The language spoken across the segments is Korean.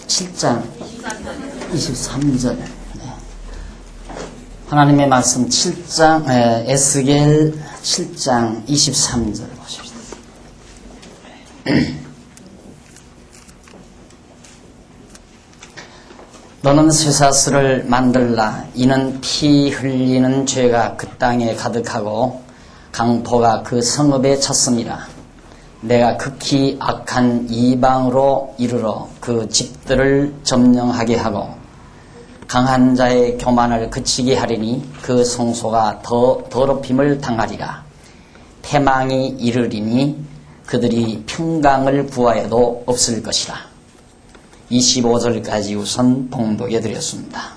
7장 23절. 하나님의 말씀 7장, 에스겔 7장 23절 보십시다. 너는 쇠사슬을 만들라. 이는 피 흘리는 죄가 그 땅에 가득하고 강포가 그 성읍에 찼음이라. 내가 극히 악한 이방으로 이르러 그 집들을 점령하게 하고 강한 자의 교만을 그치게 하리니 그 성소가 더 더럽힘을 당하리라. 패망이 이르리니 그들이 평강을 구하여도 없을 것이라. 25절까지 우선 봉독해 드렸습니다.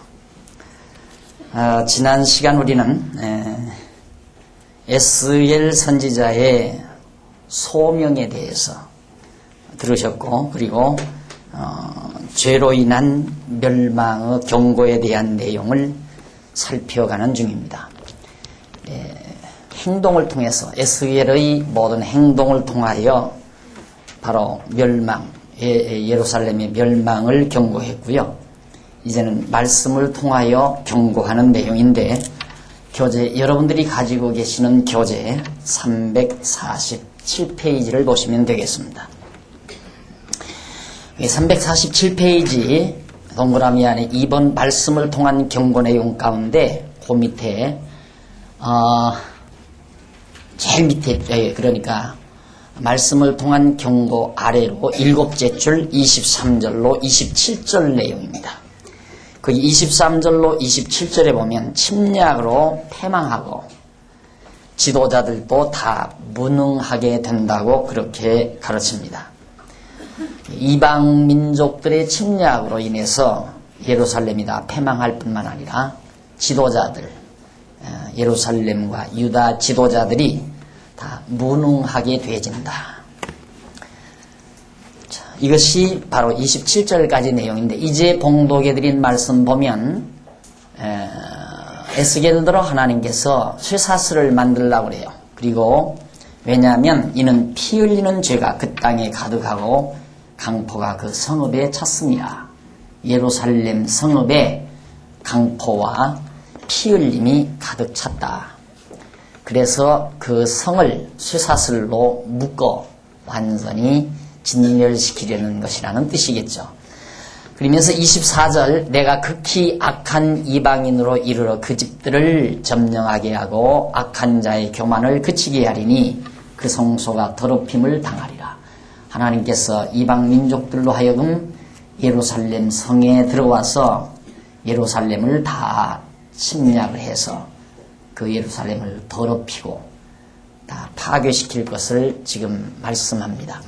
지난 시간 우리는 에스겔 선지자의 소명에 대해서 들으셨고, 그리고 죄로 인한 멸망의 경고에 대한 내용을 살펴가는 중입니다. 행동을 통해서, 에스겔의 모든 행동을 통하여 바로 예루살렘의 멸망을 경고했고요. 이제는 말씀을 통하여 경고하는 내용인데, 여러분들이 가지고 계시는 교재 347페이지를 보시면 되겠습니다. 347페이지 동그라미 안에 2번 말씀을 통한 경고 내용 가운데 그 밑에 제일 밑에, 그러니까 말씀을 통한 경고 아래로 7째 줄 23절로 27절 내용입니다. 그 23절로 27절에 보면 침략으로 패망하고 지도자들도 다 무능하게 된다고 그렇게 가르칩니다. 이방 민족들의 침략으로 인해서 예루살렘이 다 패망할 뿐만 아니라 지도자들, 예루살렘과 유다 지도자들이 다 무능하게 되어진다. 자, 이것이 바로 27절까지 내용인데, 이제 봉독해드린 말씀 보면 에스겔대로 하나님께서 쇠사슬을 만들라고 그래요. 그리고 왜냐하면 이는 피 흘리는 죄가 그 땅에 가득하고 강포가 그 성읍에 찼습니다. 예루살렘 성읍에 강포와 피 흘림이 가득 찼다. 그래서 그 성을 쇠사슬로 묶어 완전히 진멸시키려는 것이라는 뜻이겠죠. 그러면서 24절, 내가 극히 악한 이방인으로 이르러 그 집들을 점령하게 하고 악한 자의 교만을 그치게 하리니 그 성소가 더럽힘을 당하리라. 하나님께서 이방 민족들로 하여금 예루살렘 성에 들어와서 예루살렘을 다 침략을 해서 그 예루살렘을 더럽히고 다 파괴시킬 것을 지금 말씀합니다.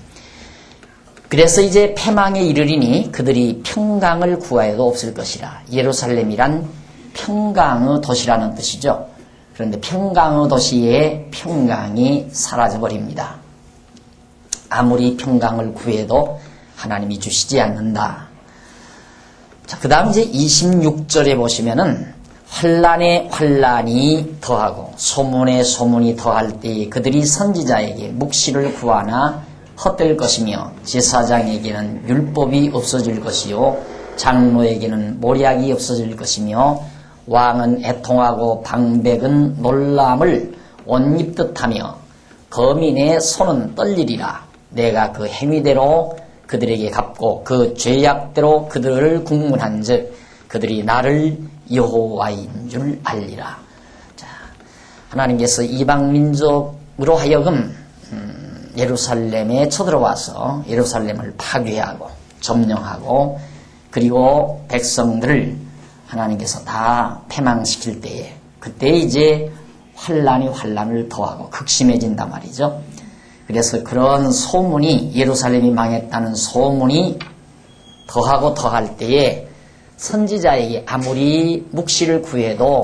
그래서 이제 패망에 이르리니 그들이 평강을 구하여도 없을 것이라. 예루살렘이란 평강의 도시라는 뜻이죠. 그런데 평강의 도시에 평강이 사라져버립니다. 아무리 평강을 구해도 하나님이 주시지 않는다. 자, 그 다음 이제 26절에 보시면은 환난에 환난이 더하고 소문에 소문이 더할 때에 그들이 선지자에게 묵시를 구하나 헛될 것이며 제사장에게는 율법이 없어질 것이요 장로에게는 모략이 없어질 것이며 왕은 애통하고 방백은 놀람을 못 입듯하며 거민의 손은 떨리리라. 내가 그 행위대로 그들에게 갚고 그 죄악대로 그들을 국문한즉 그들이 나를 여호와인 줄 알리라. 자, 하나님께서 이방 민족으로 하여금 예루살렘에 쳐들어와서 예루살렘을 파괴하고 점령하고 그리고 백성들을 하나님께서 다 패망시킬 때에 그때 이제 환난이 환난을 더하고 극심해진단 말이죠. 그래서 그런 소문이, 예루살렘이 망했다는 소문이 더하고 더할 때에 선지자에게 아무리 묵시를 구해도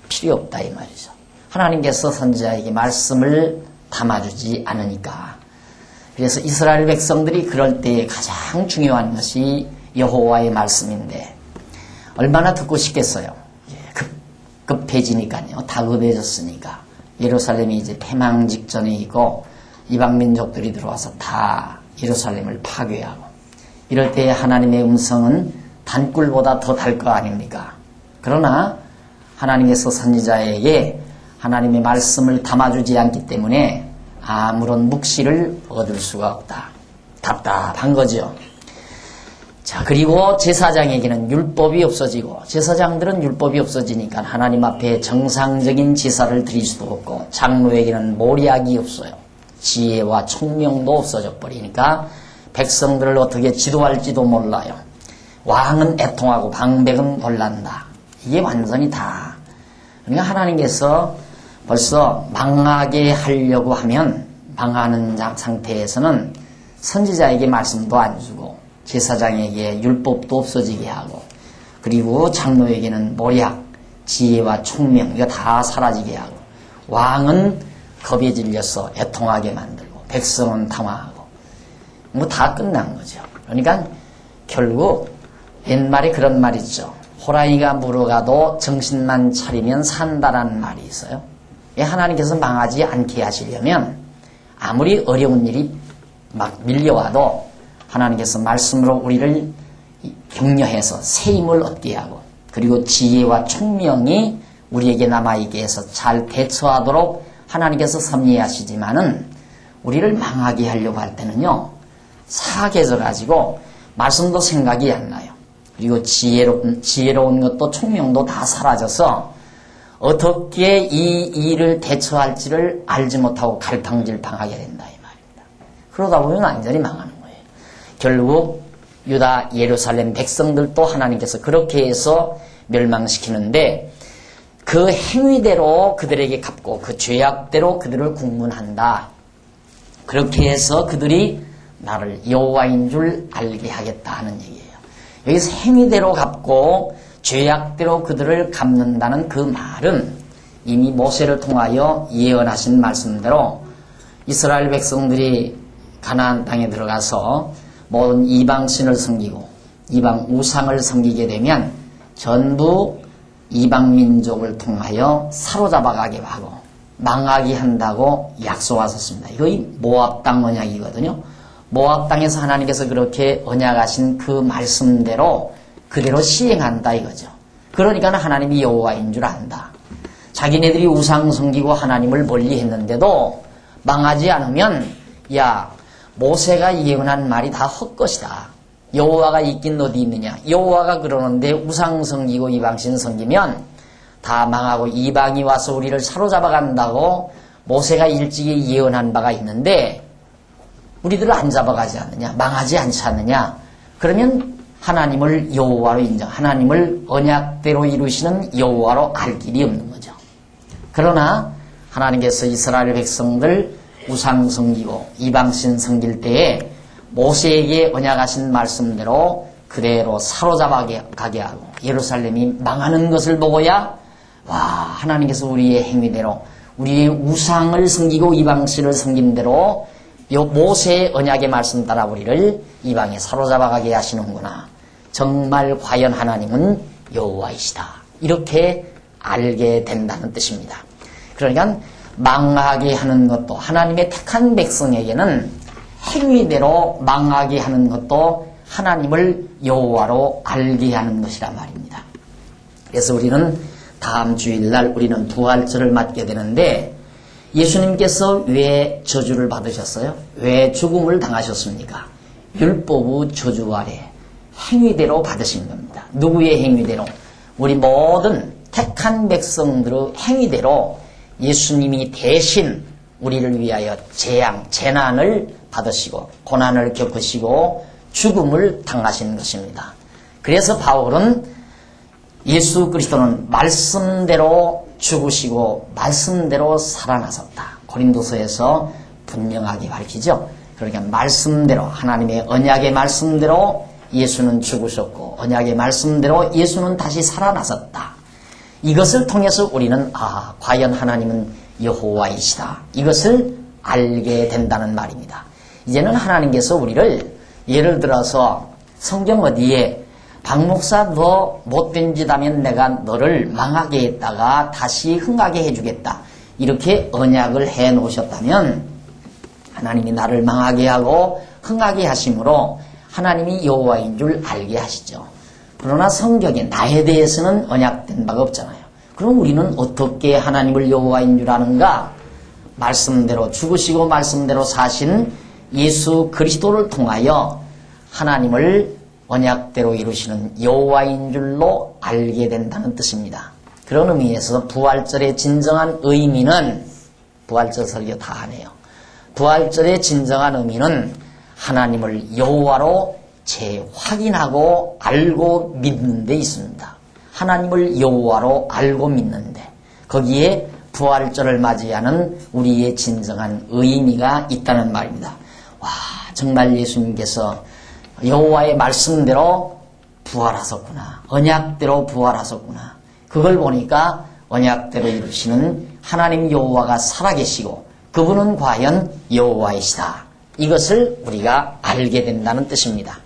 필요 없다 이 말이죠. 하나님께서 선지자에게 말씀을 담아주지 않으니까. 그래서 이스라엘 백성들이 그럴 때에 가장 중요한 것이 여호와의 말씀인데 얼마나 듣고 싶겠어요. 급해지니까요. 다급해졌으니까. 예루살렘이 이제 패망 직전에 있고 이방 민족들이 들어와서 다 예루살렘을 파괴하고, 이럴 때 하나님의 음성은 단꿀보다 더 달 거 아닙니까? 그러나 하나님께서 선지자에게 하나님의 말씀을 담아주지 않기 때문에 아무런 묵시를 얻을 수가 없다. 답답한 거죠. 자, 그리고 제사장에게는 율법이 없어지고, 제사장들은 율법이 없어지니까 하나님 앞에 정상적인 제사를 드릴 수도 없고, 장로에게는 모략이 없어요. 지혜와 총명도 없어져 버리니까 백성들을 어떻게 지도할지도 몰라요. 왕은 애통하고 방백은 놀란다. 이게 완전히 다. 그러니까 하나님께서 벌써 망하게 하려고 하면, 망하는 상태에서는 선지자에게 말씀도 안 주고, 제사장에게 율법도 없어지게 하고, 그리고 장로에게는 모략, 지혜와 총명, 이거 다 사라지게 하고, 왕은 겁에 질려서 애통하게 만들고, 백성은 당황하고, 뭐 다 끝난 거죠. 그러니까 결국 옛말에 그런 말이 있죠. 호랑이가 물어가도 정신만 차리면 산다라는 말이 있어요. 하나님께서 망하지 않게 하시려면 아무리 어려운 일이 막 밀려와도 하나님께서 말씀으로 우리를 격려해서 새 힘을 얻게 하고, 그리고 지혜와 총명이 우리에게 남아있게 해서 잘 대처하도록 하나님께서 섭리하시지만은, 우리를 망하게 하려고 할 때는요, 사악해져 가지고 말씀도 생각이 안 나요. 그리고 지혜로운 것도 총명도 다 사라져서 어떻게 이 일을 대처할지를 알지 못하고 갈팡질팡하게 된다 이 말입니다. 그러다 보면 완전히 망하는 거예요. 결국 유다 예루살렘 백성들도 하나님께서 그렇게 해서 멸망시키는데, 그 행위대로 그들에게 갚고 그 죄악대로 그들을 국문한다. 그렇게 해서 그들이 나를 여호와인 줄 알게 하겠다 하는 얘기예요. 여기서 행위대로 갚고 죄악대로 그들을 갚는다는 그 말은 이미 모세를 통하여 예언하신 말씀대로 이스라엘 백성들이 가나안 땅에 들어가서 모든 이방신을 섬기고 이방 우상을 섬기게 되면 전부 이방 민족을 통하여 사로잡아가게 하고 망하게 한다고 약속하셨습니다. 이거 모압 땅 언약이거든요. 모압 땅에서 하나님께서 그렇게 언약하신 그 말씀대로 그대로 시행한다 이거죠. 그러니까 하나님이 여호와인 줄 안다. 자기네들이 우상 섬기고 하나님을 멀리했는데도 망하지 않으면, 야, 모세가 예언한 말이 다 헛것이다. 여호와가 있긴 어디 있느냐. 여호와가 그러는데 우상 섬기고 이방신 섬기면 다 망하고 이방이 와서 우리를 사로잡아 간다고 모세가 일찍이 예언한 바가 있는데 우리들을 안 잡아가지 않느냐, 망하지 않지 않느냐. 그러면 하나님을 여호와로 인정, 하나님을 언약대로 이루시는 여호와로 알 길이 없는 거죠. 그러나 하나님께서 이스라엘 백성들 우상 섬기고 이방신 섬길 때에 모세에게 언약하신 말씀대로 그대로 사로잡아 가게 하고 예루살렘이 망하는 것을 보고야, 와, 하나님께서 우리의 행위대로 우리의 우상을 섬기고 이방신을 섬긴 대로 요 모세의 언약의 말씀 따라 우리를 이방에 사로잡아 가게 하시는구나. 정말 과연 하나님은 여호와이시다. 이렇게 알게 된다는 뜻입니다. 그러니까 망하게 하는 것도 하나님의 택한 백성에게는 행위대로 망하게 하는 것도 하나님을 여호와로 알게 하는 것이란 말입니다. 그래서 우리는 다음 주일날 우리는 부활절을 맞게 되는데, 예수님께서 왜 저주를 받으셨어요? 왜 죽음을 당하셨습니까? 율법의 저주 아래 행위대로 받으신 겁니다. 누구의 행위대로? 우리 모든 택한 백성들의 행위대로 예수님이 대신 우리를 위하여 재앙, 재난을 받으시고 고난을 겪으시고 죽음을 당하신 것입니다. 그래서 바울은 예수 그리스도는 말씀대로 죽으시고 말씀대로 살아나셨다. 고린도서에서 분명하게 밝히죠. 그러니까 말씀대로, 하나님의 언약의 말씀대로 예수는 죽으셨고 언약의 말씀대로 예수는 다시 살아나셨다. 이것을 통해서 우리는 과연 하나님은 여호와이시다. 이것을 알게 된다는 말입니다. 이제는 하나님께서 우리를, 예를 들어서 성경 어디에 박 목사 너 못된 짓 하면 내가 너를 망하게 했다가 다시 흥하게 해주겠다, 이렇게 언약을 해 놓으셨다면 하나님이 나를 망하게 하고 흥하게 하심으로 하나님이 여호와인 줄 알게 하시죠. 그러나 성경에 나에 대해서는 언약된 바가 없잖아요. 그럼 우리는 어떻게 하나님을 여호와인 줄 아는가? 말씀대로 죽으시고 말씀대로 사신 예수 그리스도를 통하여 하나님을 언약대로 이루시는 여호와인 줄로 알게 된다는 뜻입니다. 그런 의미에서 부활절의 진정한 의미는, 부활절 설교 다 하네요. 부활절의 진정한 의미는 하나님을 여호와로 재확인하고 알고 믿는 데 있습니다. 하나님을 여호와로 알고 믿는데 거기에 부활절을 맞이하는 우리의 진정한 의미가 있다는 말입니다. 와, 정말 예수님께서 여호와의 말씀대로 부활하셨구나. 언약대로 부활하셨구나. 그걸 보니까 언약대로 이루시는 하나님 여호와가 살아계시고 그분은 과연 여호와이시다. 이것을 우리가 알게 된다는 뜻입니다.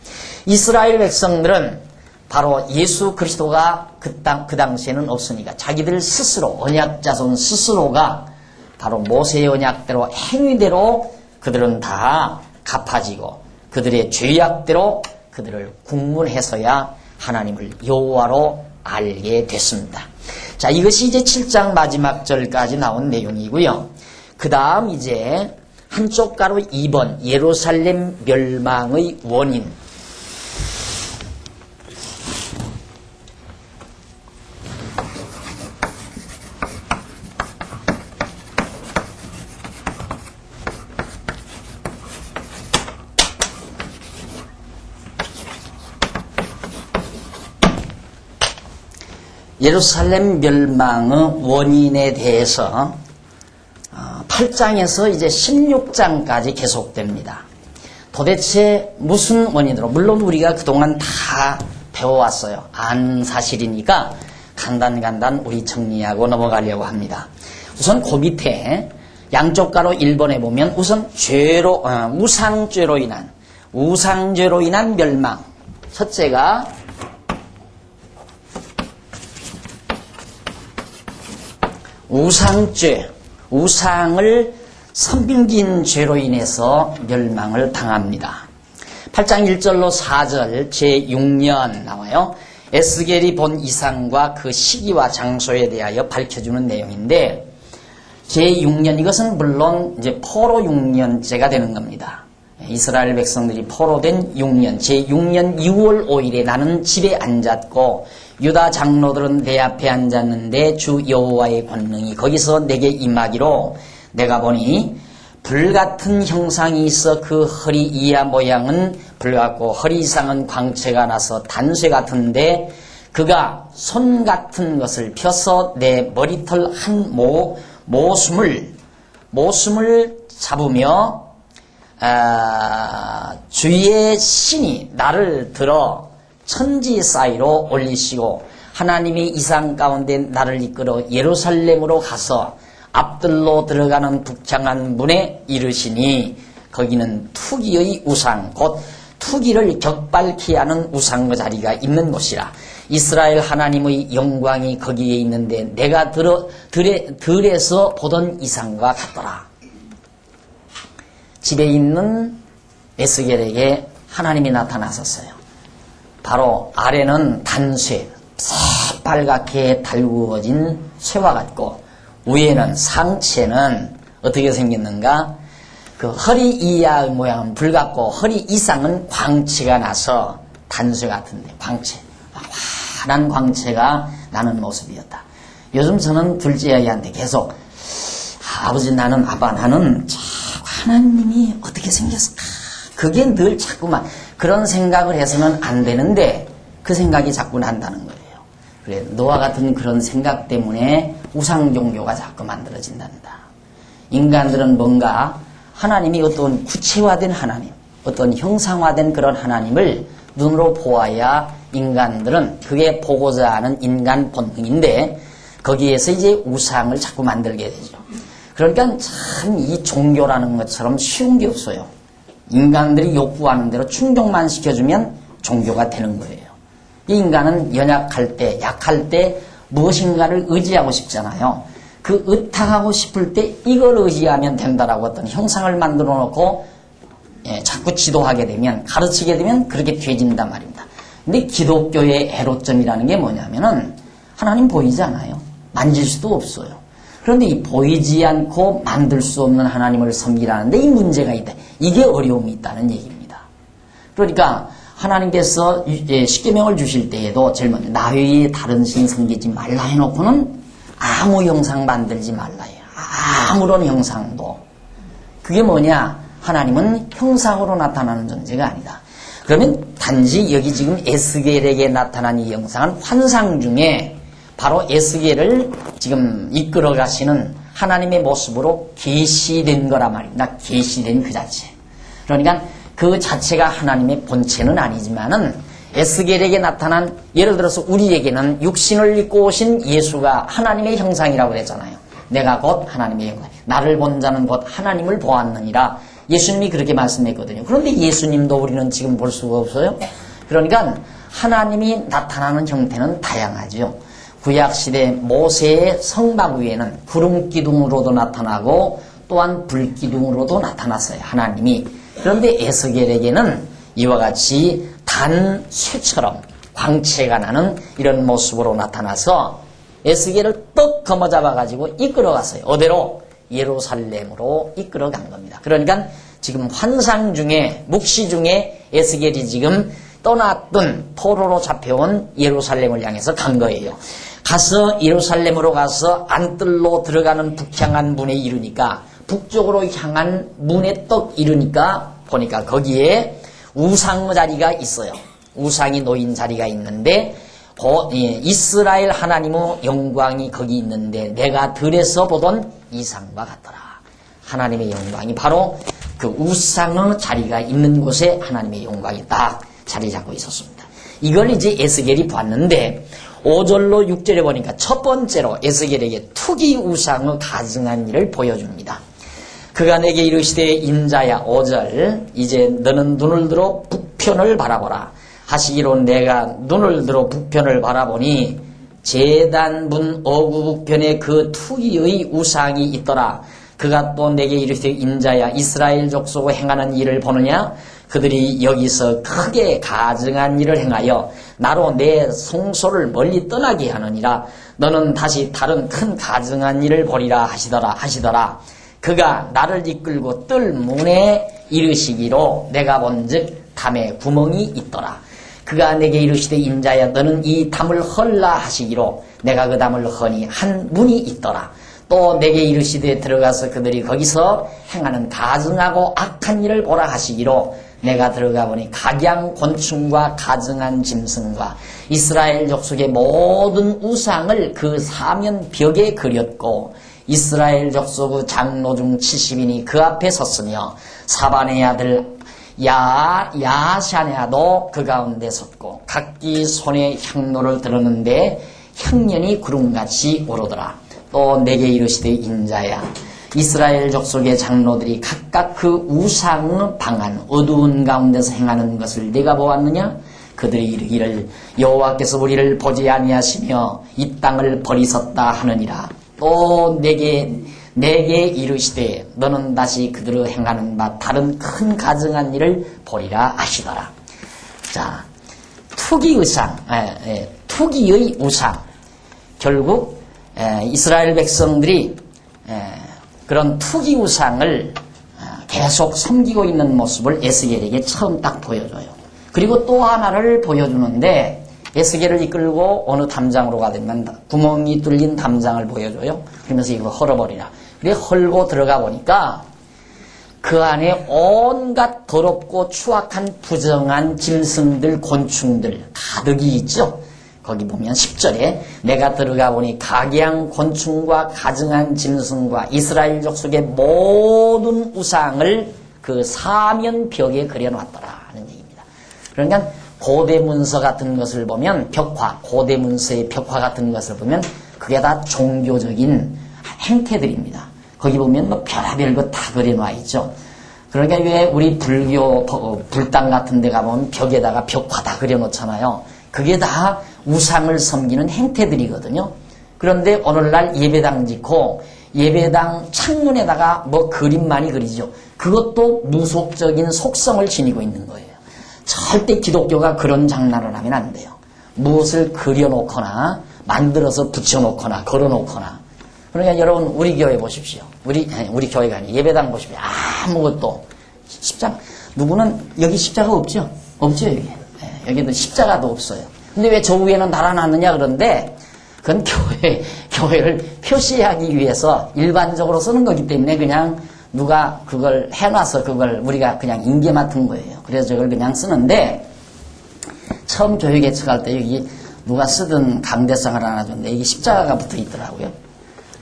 이스라엘 백성들은 바로 예수 그리스도가 그 당시에는 없으니까 자기들 스스로, 언약자손 스스로가 바로 모세의 언약대로 행위대로 그들은 다 갚아지고 그들의 죄악대로 그들을 국문해서야 하나님을 여호와로 알게 됐습니다. 자, 이것이 이제 7장 마지막 절까지 나온 내용이고요. 그 다음 이제 한쪽 가로 2번 예루살렘 멸망의 원인. 예루살렘 멸망의 원인에 대해서 8장에서 이제 16장까지 계속됩니다. 도대체 무슨 원인으로, 물론 우리가 그동안 다 배워왔어요. 안 사실이니까 간단 우리 정리하고 넘어가려고 합니다. 우선 그 밑에 양쪽 가로 1번에 보면 우선 우상죄로 인한 멸망. 첫째가 우상죄, 우상을 섬긴 죄로 인해서 멸망을 당합니다. 8장 1절로 4절 제6년 나와요. 에스겔이 본 이상과 그 시기와 장소에 대하여 밝혀주는 내용인데 제6년 이것은 물론 이제 포로 6년째가 되는 겁니다. 이스라엘 백성들이 포로된 6년, 제6년 6월 5일에 나는 집에 앉았고 유다 장로들은 내 앞에 앉았는데 주 여호와의 권능이 거기서 내게 임하기로 내가 보니 불같은 형상이 있어 그 허리 이하 모양은 불같고 허리 이상은 광채가 나서 단쇠 같은데 그가 손 같은 것을 펴서 내 머리털 한 모숨을 잡으며 주의 신이 나를 들어 천지 사이로 올리시고 하나님이 이상 가운데 나를 이끌어 예루살렘으로 가서 앞들로 들어가는 북창한 문에 이르시니 거기는 투기의 우상 곧 투기를 격발케 하는 우상의 자리가 있는 곳이라. 이스라엘 하나님의 영광이 거기에 있는데 내가 들에서 보던 이상과 같더라. 집에 있는 에스겔에게 하나님이 나타나셨어요. 바로 아래는 단쇠, 새빨갛게 달구어진 쇠와 같고 위에는 상체는 어떻게 생겼는가? 그 허리 이하의 모양은 불같고 허리 이상은 광채가 나서 단쇠 같은데 광채, 환한 광채가 나는 모습이었다. 요즘 저는 둘째 아이한테 계속 아버지 나는 하나님이 어떻게 생겼을까? 그게 늘 자꾸만 그런 생각을 해서는 안 되는데 그 생각이 자꾸 난다는 거예요. 그래, 너와 같은 그런 생각 때문에 우상 종교가 자꾸 만들어진단다. 인간들은 뭔가 하나님이 어떤 구체화된 하나님, 어떤 형상화된 그런 하나님을 눈으로 보아야 인간들은 그게 보고자 하는 인간 본능인데 거기에서 이제 우상을 자꾸 만들게 되죠. 그러니까 참 이 종교라는 것처럼 쉬운 게 없어요. 인간들이 욕구하는 대로 충족만 시켜주면 종교가 되는 거예요. 이 인간은 연약할 때, 약할 때 무엇인가를 의지하고 싶잖아요. 그 의탁하고 싶을 때 이걸 의지하면 된다라고 어떤 형상을 만들어 놓고 자꾸 지도하게 되면, 가르치게 되면 그렇게 되진단 말입니다. 근데 기독교의 애로점이라는 게 뭐냐면은 하나님 보이지 않아요. 만질 수도 없어요. 그런데 이 보이지 않고 만들 수 없는 하나님을 섬기라는데 이 문제가 있다. 이게 어려움이 있다는 얘기입니다. 그러니까 하나님께서 십계명을 주실 때에도 제일 먼저 나 외에 다른 신 섬기지 말라 해놓고는 아무 형상 만들지 말라 해요. 아무런 형상도. 그게 뭐냐? 하나님은 형상으로 나타나는 존재가 아니다. 그러면 단지 여기 지금 에스겔에게 나타난 이 형상은 환상 중에 바로 에스겔을 지금 이끌어 가시는 하나님의 모습으로 계시된 거라 말입니다. 계시된 그 자체. 그러니까 그 자체가 하나님의 본체는 아니지만은 에스겔에게 나타난, 예를 들어서 우리에게는 육신을 입고 오신 예수가 하나님의 형상이라고 그랬잖아요. 내가 곧 하나님의 형상, 나를 본 자는 곧 하나님을 보았느니라. 예수님이 그렇게 말씀했거든요. 그런데 예수님도 우리는 지금 볼 수가 없어요. 그러니까 하나님이 나타나는 형태는 다양하죠. 구약시대 모세의 성막 위에는 구름기둥으로도 나타나고 또한 불기둥으로도 나타났어요. 하나님이. 그런데 에스겔에게는 이와 같이 단 쇠처럼 광채가 나는 이런 모습으로 나타나서 에스겔을 떡 거머잡아가지고 이끌어갔어요. 어디로? 예루살렘으로 이끌어간 겁니다. 그러니까 지금 환상 중에, 묵시 중에 에스겔이 지금 떠났던 포로로 잡혀온 예루살렘을 향해서 간 거예요. 가서 예루살렘으로 가서 안뜰로 들어가는 북향한 문에 이르니까, 북쪽으로 향한 문에 떡 이르니까 보니까 거기에 우상 자리가 있어요. 우상이 놓인 자리가 있는데 이스라엘 하나님의 영광이 거기 있는데 내가 들에서 보던 이상과 같더라. 하나님의 영광이 바로 그 우상의 자리가 있는 곳에 하나님의 영광이 딱 자리 잡고 있었습니다. 이걸 이제 에스겔이 봤는데 5절로 6절에 보니까 첫 번째로 에스겔에게 투기 우상의 가증한 일을 보여줍니다. 그가 내게 이르시되 인자야, 5절, 이제 너는 눈을 들어 북편을 바라보라 하시기로 내가 눈을 들어 북편을 바라보니 제단문 어구북편에 그 투기의 우상이 있더라. 그가 또 내게 이르시되 인자야, 이스라엘 족속의 행하는 일을 보느냐? 그들이 여기서 크게 가증한 일을 행하여 나로 내 성소를 멀리 떠나게 하느니라. 너는 다시 다른 큰 가증한 일을 보리라 하시더라. 그가 나를 이끌고 뜰 문에 이르시기로 내가 본즉 담에 구멍이 있더라. 그가 내게 이르시되 인자야, 너는 이 담을 헐라 하시기로 내가 그 담을 허니 한 문이 있더라. 또 내게 이르시되 들어가서 그들이 거기서 행하는 가증하고 악한 일을 보라 하시기로 내가 들어가 보니 각양 곤충과 가증한 짐승과 이스라엘 족속의 모든 우상을 그 사면 벽에 그렸고 이스라엘 족속의 장로 중 70인이 그 앞에 섰으며 사반의 아들 야샤냐도 그 가운데 섰고 각기 손에 향로를 들었는데 향년이 구름같이 오르더라. 또 내게 이르시되 인자야, 이스라엘 족속의 장로들이 각각 그 우상의 방한 어두운 가운데서 행하는 것을 내가 보았느냐? 그들이 이르기를 여호와께서 우리를 보지 아니하시며 이 땅을 버리셨다 하느니라. 또 내게 이르시되 너는 다시 그들의 행하는 바 다른 큰 가증한 일을 보리라 하시더라. 자, 투기의 우상. 결국 이스라엘 백성들이 그런 투기 우상을 계속 섬기고 있는 모습을 에스겔에게 처음 딱 보여줘요. 그리고 또 하나를 보여주는데 에스겔을 이끌고 어느 담장으로 가든간 구멍이 뚫린 담장을 보여줘요. 그러면서 이거 헐어버리라. 그래 헐고 들어가 보니까 그 안에 온갖 더럽고 추악한 부정한 짐승들, 곤충들 가득이 있죠. 거기 보면 10절에 내가 들어가 보니 각양 곤충과 가증한 짐승과 이스라엘 족속의 모든 우상을 그 사면 벽에 그려놨더라 하는 얘기입니다. 그러니까 고대 문서 같은 것을 보면 고대 문서의 벽화 같은 것을 보면 그게 다 종교적인 행태들입니다. 거기 보면 뭐 별의별 거 다 그려놔 있죠. 그러니까 왜 우리 불교 불당 같은 데 가보면 벽에다가 벽화 다 그려놓잖아요. 그게 다 우상을 섬기는 행태들이거든요. 그런데 오늘날 예배당 짓고 예배당 창문에다가 뭐 그림만이 그리죠. 그것도 무속적인 속성을 지니고 있는 거예요. 절대 기독교가 그런 장난을 하면 안 돼요. 무엇을 그려놓거나 만들어서 붙여놓거나 걸어놓거나. 그러니까 여러분 우리 교회 보십시오. 우리 교회가 아니에요. 예배당 보십시오. 아무것도 십자가. 누구는 여기 십자가 없죠? 없죠 여기. 여기도 십자가도 없어요. 근데 왜 저 위에는 달아놨느냐 그런데 그건 교회를 표시하기 위해서 일반적으로 쓰는 거기 때문에 그냥 누가 그걸 해놔서 그걸 우리가 그냥 인계 맡은 거예요. 그래서 저걸 그냥 쓰는데 처음 교회 개척할 때 여기 누가 쓰던 강대상을 하나 줬는데 여기 십자가가 붙어 있더라고요.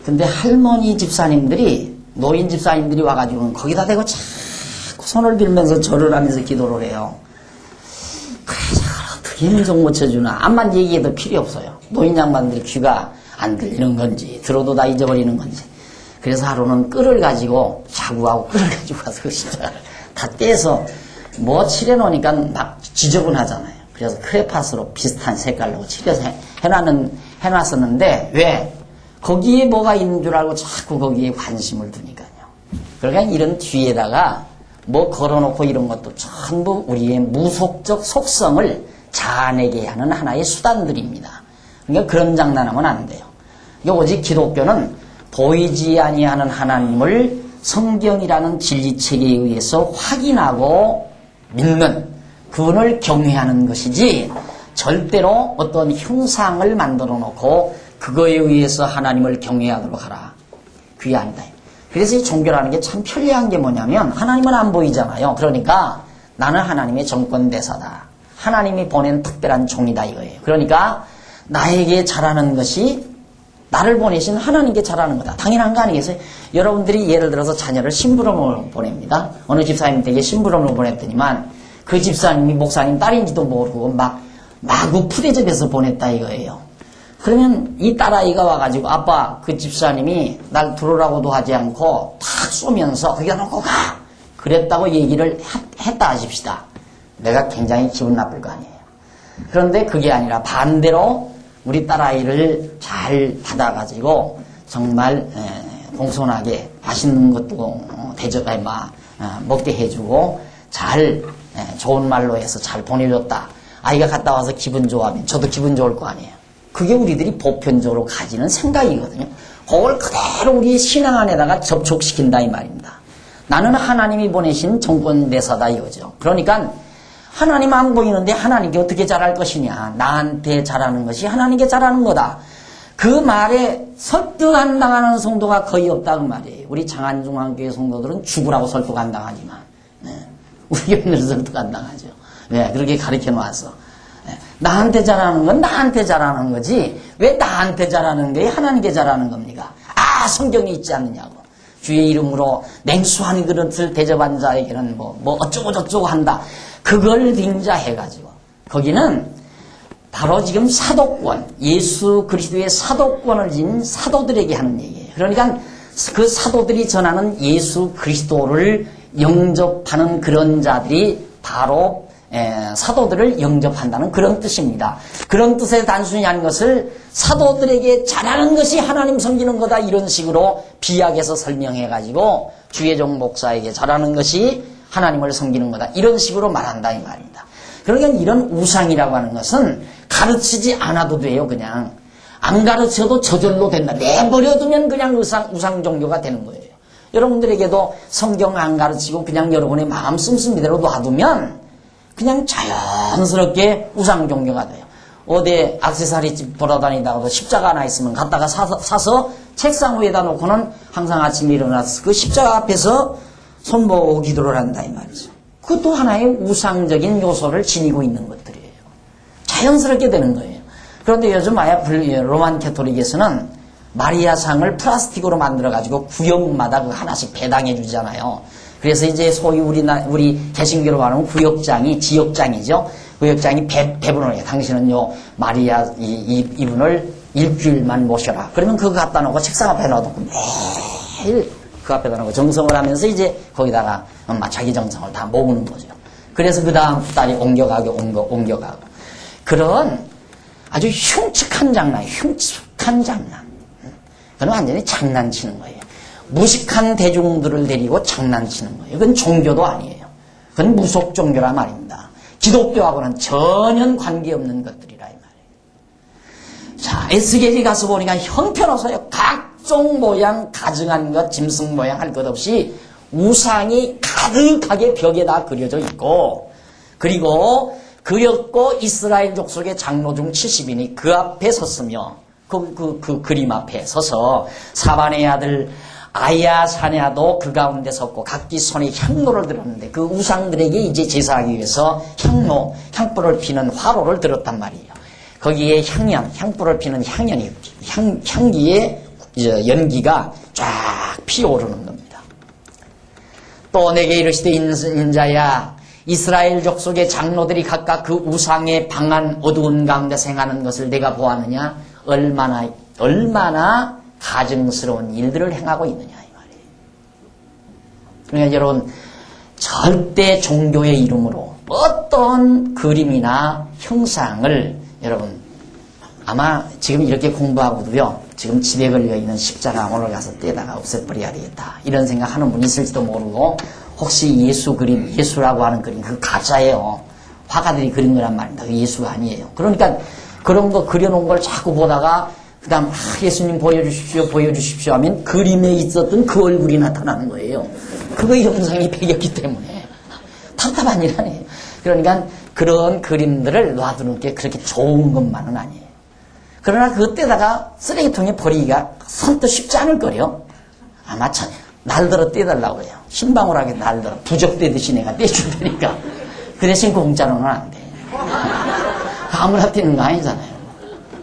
근데 할머니 집사님들이 노인 집사님들이 와가지고 거기다 대고 자꾸 손을 빌면서 절을 하면서 기도를 해요. 그래서 어떻게 인정 못 쳐주나. 암만 얘기해도 필요 없어요. 노인 양반들이 귀가 안 들리는 건지 들어도 다 잊어버리는 건지. 그래서 하루는 끌을 가지고 자구하고 끌을 가지고 가서 그 십자가를 다 떼서 뭐 칠해놓으니까 막 지저분하잖아요. 그래서 크레파스로 비슷한 색깔로 칠해서 해놨었는데 왜? 거기에 뭐가 있는 줄 알고 자꾸 거기에 관심을 두니까요. 그러니까 이런 뒤에다가 뭐 걸어놓고 이런 것도 전부 우리의 무속적 속성을 자아내게 하는 하나의 수단들입니다. 그러니까 그런 장난하면 안 돼요. 그러니까 오직 기독교는 보이지 아니하는 하나님을 성경이라는 진리체계에 의해서 확인하고 믿는 그분을 경외하는 것이지 절대로 어떤 형상을 만들어 놓고 그거에 의해서 하나님을 경외하도록 하라. 그게 아니다. 그래서 이 종교라는 게 참 편리한 게 뭐냐면 하나님은 안 보이잖아요. 그러니까 나는 하나님의 정권대사다. 하나님이 보낸 특별한 종이다 이거예요. 그러니까 나에게 잘하는 것이 나를 보내신 하나님께 잘하는 거다. 당연한 거 아니겠어요? 여러분들이 예를 들어서 자녀를 심부름을 보냅니다. 어느 집사님 댁에 심부름을 보냈더니만 그 집사님이 목사님 딸인지도 모르고 막 마구 푸대접해서 보냈다 이거예요. 그러면 이 딸아이가 와가지고 아빠 그 집사님이 날 들어오라고도 하지 않고 탁 쏘면서 거기다 놓고 가! 그랬다고 얘기를 했다 하십시다. 내가 굉장히 기분 나쁠 거 아니에요. 그런데 그게 아니라 반대로 우리 딸아이를 잘 받아가지고 정말 공손하게 맛있는 것도 먹게 해주고 잘 좋은 말로 해서 잘 보내줬다. 아이가 갔다 와서 기분 좋아하면 저도 기분 좋을 거 아니에요. 그게 우리들이 보편적으로 가지는 생각이거든요. 그걸 그대로 우리 신앙 안에다가 접촉시킨다 이 말입니다. 나는 하나님이 보내신 정권대사다 이거죠. 그러니까 하나님 안 보이는데 하나님께 어떻게 잘할 것이냐. 나한테 잘하는 것이 하나님께 잘하는 거다. 그 말에 설득 안 당하는 성도가 거의 없다 그 말이에요. 우리 장안중앙교회 성도들은 죽으라고 설득 안 당하지만 우리 교회는 설득 안 당하죠. 왜? 그렇게 가르쳐 놨어. 나한테 잘하는 건 나한테 잘하는 거지 왜 나한테 잘하는 게 하나님께 잘하는 겁니까? 성경에 있지 않느냐고. 주의 이름으로 냉수한 그릇을 대접한 자에게는 뭐 어쩌고 저쩌고 한다. 그걸 빙자해가지고 거기는 바로 지금 사도권, 예수 그리스도의 사도권을 지닌 사도들에게 하는 얘기예요. 그러니까 그 사도들이 전하는 예수 그리스도를 영접하는 그런 자들이 바로 사도들을 영접한다는 그런 뜻입니다. 그런 뜻에 단순히 한 것을 사도들에게 잘하는 것이 하나님 섬기는 거다 이런 식으로 비약해서 설명해가지고 주의종 목사에게 잘하는 것이 하나님을 섬기는 거다 이런 식으로 말한다 이 말입니다. 그러니까 이런 우상이라고 하는 것은 가르치지 않아도 돼요. 그냥 안 가르쳐도 저절로 된다. 내버려두면 그냥 우상 종교가 되는 거예요. 여러분들에게도 성경 안 가르치고 그냥 여러분의 마음 씀씀이대로 놔두면 그냥 자연스럽게 우상 종교가 돼요. 어디 액세서리집 돌아다니다가도 십자가 하나 있으면 갖다가 사서 책상 위에다 놓고는 항상 아침에 일어나서 그 십자가 앞에서 손보고 기도를 한다 이 말이죠. 그것도 하나의 우상적인 요소를 지니고 있는 것들이에요. 자연스럽게 되는 거예요. 그런데 요즘 로만 캐토릭에서는 마리아상을 플라스틱으로 만들어가지고 구역마다 그 하나씩 배당해 주잖아요. 그래서 이제 소위 우리 개신교로 말하면 구역장이 지역장이죠. 구역장이 배분을 해요. 당신은 요 마리아 이분을 일주일만 모셔라. 그러면 그거 갖다 놓고 책상 앞에 놔두고 매일 그 앞에다 놓고 정성을 하면서 이제 거기다가 자기 정성을 다 모으는 거죠. 그래서 그 다음 달이 옮겨가고. 그런 아주 흉측한 장난. 그건 완전히 장난치는 거예요. 무식한 대중들을 데리고 장난치는 거예요. 그건 종교도 아니에요. 그건 무속 종교란 말입니다. 기독교하고는 전혀 관계없는 것들이라 이 말이에요. 자, 에스겔이 가서 보니까 형편없어요. 각종 모양, 가증한 것, 짐승 모양 할 것 없이 우상이 가득하게 벽에다 그려져 있고, 그리고 그렸고 이스라엘 족속의 장로 중 70인이 그 앞에 섰으며 그 그림 앞에 서서 사반의 아들 아야사냐도 그 가운데 섰고 각기 손에 향로를 들었는데 그 우상들에게 이제 제사하기 위해서 향불을 피는 화로를 들었단 말이에요. 거기에 향불을 피는 향기에 연기가 쫙 피어오르는 겁니다. 또 내게 이르시되 인자야, 이스라엘 족속의 장로들이 각각 그 우상의 방한 어두운 가운데 생하는 것을 내가 보았느냐? 얼마나 가증스러운 일들을 행하고 있느냐 이 말이에요. 그러니까 여러분, 절대 종교의 이름으로 어떤 그림이나 형상을 여러분 아마 지금 이렇게 공부하고도요, 지금 집에 걸려있는 십자가 오늘 가서 떼다가 없애버려야 되겠다 이런 생각하는 분이 있을지도 모르고, 혹시 예수 그림, 예수라고 하는 그림 그거 가짜예요. 화가들이 그린 거란 말입니다. 그 예수가 아니에요. 그러니까 그런 거 그려놓은 걸 자꾸 보다가 그 다음 예수님 보여주십시오 하면 그림에 있었던 그 얼굴이 나타나는 거예요. 그거 형상이 배겼기 때문에 답답한 일 아니에요. 그러니까 그런 그림들을 놔두는 게 그렇게 좋은 것만은 아니에요. 그러나 그때다가 쓰레기통에 버리기가 선뜻 쉽지 않을 거요. 아마 날들어 떼달라고 해요. 신방울하게 날들어 부적대듯이 내가 떼줄 테니까 그 대신 공짜로는 안 돼. 아무나 떼는 거 아니잖아요.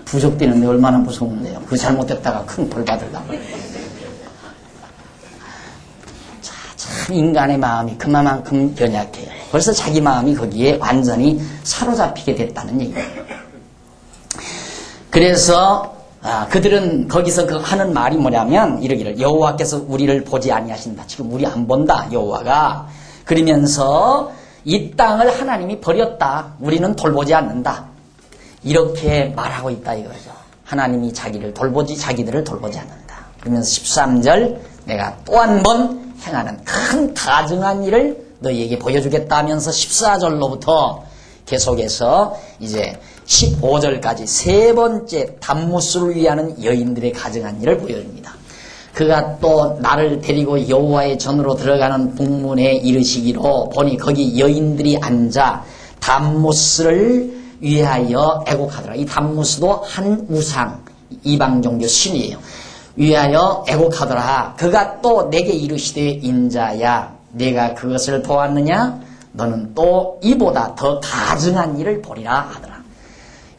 부적대는데 얼마나 무서운데요. 그 잘못됐다가 큰 벌 받으려고. 참 인간의 마음이 그만큼 연약해요. 벌써 자기 마음이 거기에 완전히 사로잡히게 됐다는 얘기예요. 그래서 그들은 거기서 하는 말이 뭐냐면 이러기를, 여호와께서 우리를 보지 아니하신다. 지금 우리 안 본다 여호와가. 그러면서 이 땅을 하나님이 버렸다. 우리는 돌보지 않는다. 이렇게 말하고 있다 이거죠. 하나님이 자기들을 돌보지 않는다. 그러면서 13절, 내가 또 한 번 행하는 큰 가증한 일을 너희에게 보여주겠다 하면서 14절로부터 계속해서 이제 15절까지 세 번째 단무스를 위하는 여인들의 가증한 일을 보여줍니다. 그가 또 나를 데리고 여호와의 전으로 들어가는 북문에 이르시기로 보니 거기 여인들이 앉아 단무스를 위하여 애곡하더라. 이 단무스도 한 우상, 이방 종교 신이에요. 위하여 애곡하더라. 그가 또 내게 이르시되 인자야, 내가 그것을 보았느냐? 너는 또 이보다 더 가증한 일을 보리라 하더라.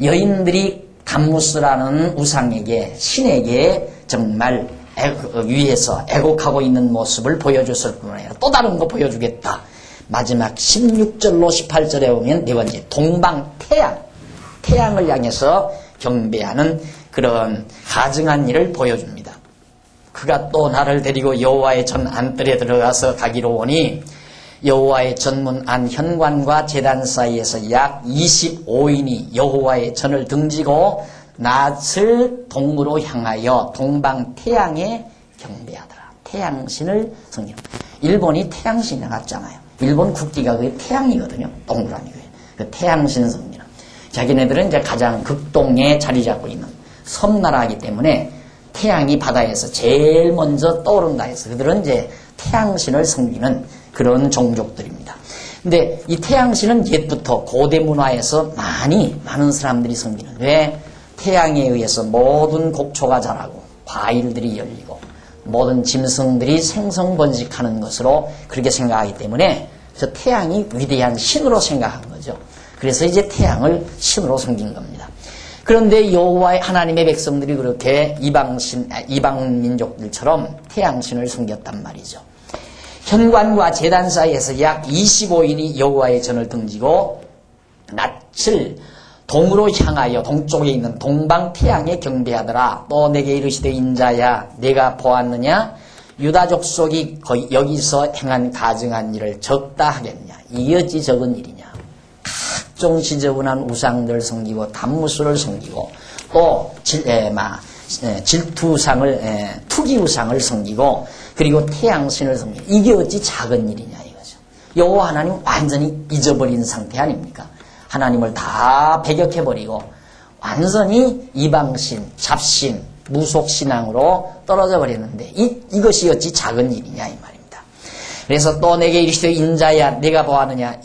여인들이 단무스라는 우상에게, 신에게 정말 위에서 애곡하고 있는 모습을 보여줬을 뿐 아니라 또 다른 거 보여주겠다. 마지막 16절로 18절에 보면 네 번째 동방 태양을 향해서 경배하는 그런 가증한 일을 보여줍니다. 그가 또 나를 데리고 여호와의 전 안뜰에 들어가서 가기로 오니 여호와의 전문 안 현관과 제단 사이에서 약 25인이 여호와의 전을 등지고 낫을 동으로 향하여 동방 태양에 경배하더라. 태양신을 섬기는. 일본이 태양신이 같잖아요. 일본 국기가 그게 태양이거든요. 동그라미고요. 그 태양신 섬기는. 자기네들은 이제 가장 극동에 자리 잡고 있는 섬나라이기 때문에 태양이 바다에서 제일 먼저 떠오른다 해서 그들은 이제 태양신을 섬기는 그런 종족들입니다. 근데 이 태양신은 옛부터 고대 문화에서 많은 사람들이 섬기는. 왜? 태양에 의해서 모든 곡초가 자라고 과일들이 열리고 모든 짐승들이 생성번식하는 것으로 그렇게 생각하기 때문에 그래서 태양이 위대한 신으로 생각한 거죠. 그래서 이제 태양을 신으로 섬긴 겁니다. 그런데 여호와의 하나님의 백성들이 그렇게 이방 민족들처럼 태양신을 섬겼단 말이죠. 현관과 제단 사이에서 약 25인이 여호와의 전을 등지고 낯을 동으로 향하여 동쪽에 있는 동방 태양에 경배하더라. 또 내게 이르시되 인자야, 내가 보았느냐? 유다 족속이 여기서 행한 가증한 일을 적다 하겠냐? 이게 어찌 적은 일이냐? 각종 지저분한 우상들 섬기고 단무스를 섬기고 또 질투상을, 투기우상을 섬기고, 그리고 태양신을 섬기고, 이게 어찌 작은 일이냐 이거죠. 요 하나님 완전히 잊어버린 상태 아닙니까? 하나님을 다 배격해버리고, 완전히 이방신, 잡신, 무속신앙으로 떨어져 버렸는데, 이것이 어찌 작은 일이냐 이 말입니다. 그래서 또 내게 이르시되 인자야 내가 보았느냐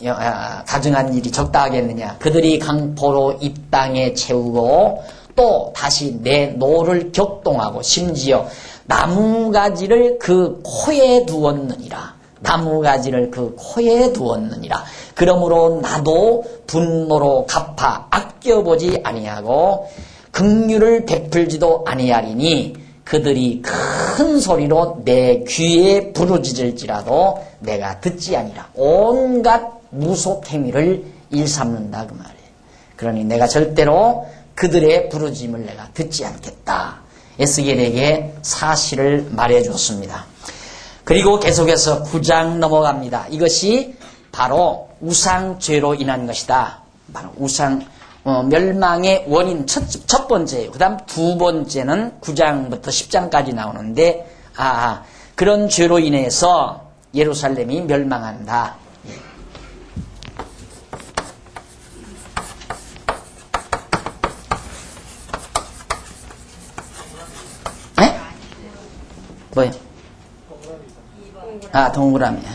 가증한 일이 적다 하겠느냐. 그들이 강포로 이 땅에 채우고 또 다시 내 노를 격동하고 심지어 나무가지를 그 코에 두었느니라. 나무가지를 그 코에 두었느니라. 그러므로 나도 분노로 갚아 아껴보지 아니하고 긍휼을 베풀지도 아니하리니 그들이 큰 소리로 내 귀에 부르짖을지라도 내가 듣지 아니라. 온갖 무속행위를 일삼는다 그 말이에요. 그러니 내가 절대로 그들의 부르짖음을 내가 듣지 않겠다. 에스겔에게 사실을 말해줬습니다. 그리고 계속해서 9장 넘어갑니다. 이것이 바로 우상죄로 인한 것이다. 바로 멸망의 원인 첫 번째예요. 그 다음 두 번째는 9장부터 10장까지 나오는데 그런 죄로 인해서 예루살렘이 멸망한다. 에? 뭐요? 동그라미야.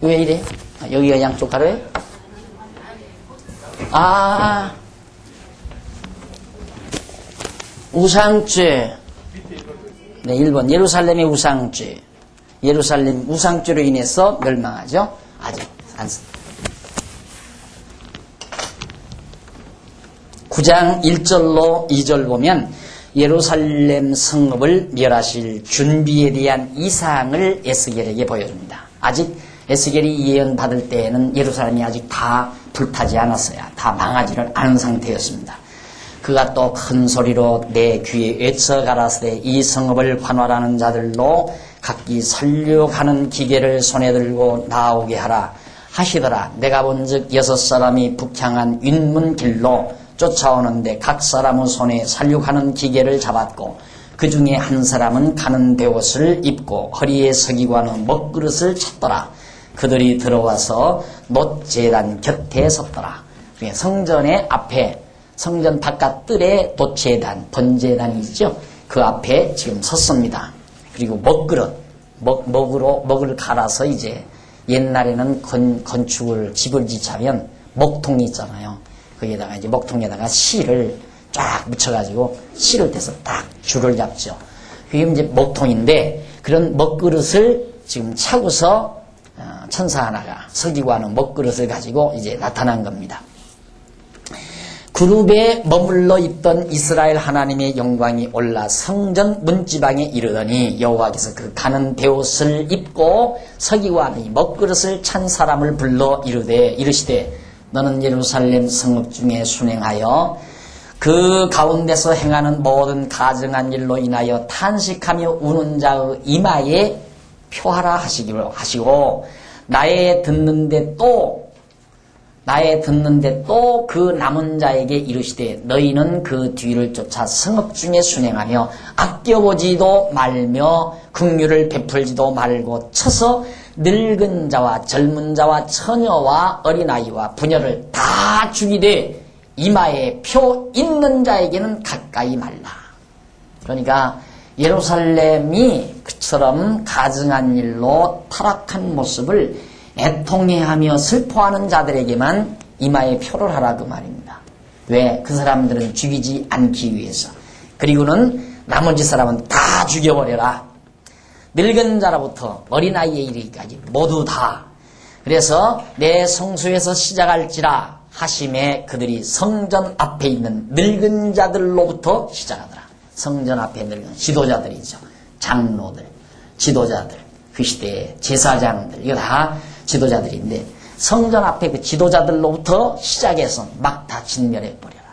왜 이래? 여기가 양쪽 가로예요? 우상죄. 네, 1번. 예루살렘의 우상죄. 예루살렘 우상죄로 인해서 멸망하죠? 아직 안 씁니다. 9장 1절로 2절 보면 예루살렘 성읍을 멸하실 준비에 대한 이상을 에스겔에게 보여줍니다. 아직 에스겔이 예언 받을 때에는 예루살렘이 아직 다 불타지 않았어요. 다 망하지를 않은 상태였습니다. 그가 또 큰 소리로 내 귀에 외쳐 가라사대 이 성읍을 관할하는 자들로 각기 설육하는 기계를 손에 들고 나오게 하라 하시더라. 내가 본즉 6사람이 북향한 윗문 길로 쫓아오는데 각 사람의 손에 살육하는 기계를 잡았고 그 중에 한 사람은 가는 베옷을 입고 허리에 서기관의 먹그릇을 찼더라. 그들이 들어와서 놋제단 곁에 섰더라. 성전의 앞에 성전 바깥 뜰에 놋제단, 번제단이 있죠. 그 앞에 지금 섰습니다. 그리고 먹그릇, 먹을 갈아서 이제 옛날에는 건축을 집을 짓자면 먹통이 있잖아요. 거기에다가 이제 먹통에다가 실을 쫙 묻혀가지고 실을 떼서 딱 줄을 잡죠. 그게 이제 먹통인데 그런 먹그릇을 지금 차고서 천사 하나가 서기관은 먹그릇을 가지고 이제 나타난 겁니다. 그룹에 머물러 있던 이스라엘 하나님의 영광이 올라 성전 문지방에 이르더니 여호와께서 그 가는 베옷을 입고 서기관이 먹그릇을 찬 사람을 불러 이르시되 너는 예루살렘 성읍 중에 순행하여 그 가운데서 행하는 모든 가증한 일로 인하여 탄식하며 우는 자의 이마에 표하라 하시고 나의 듣는데 또 그 남은 자에게 이르시되 너희는 그 뒤를 쫓아 성읍 중에 순행하며 아껴보지도 말며 긍휼을 베풀지도 말고 쳐서 늙은 자와 젊은 자와 처녀와 어린아이와 부녀를 다 죽이되 이마에 표 있는 자에게는 가까이 말라. 그러니까 예루살렘이 그처럼 가증한 일로 타락한 모습을 애통해하며 슬퍼하는 자들에게만 이마에 표를 하라 그 말입니다. 왜? 그 사람들은 죽이지 않기 위해서. 그리고는 나머지 사람은 다 죽여버려라. 늙은 자로부터 어린아이에 이르기까지 모두 다. 그래서 내 성소에서 시작할지라 하심에 그들이 성전 앞에 있는 늙은 자들로부터 시작하더라. 성전 앞에 늙은 지도자들이죠. 장로들, 지도자들, 그 시대의 제사장들, 이거 다 지도자들인데 성전 앞에 그 지도자들로부터 시작해서 막 다 진멸해버려라.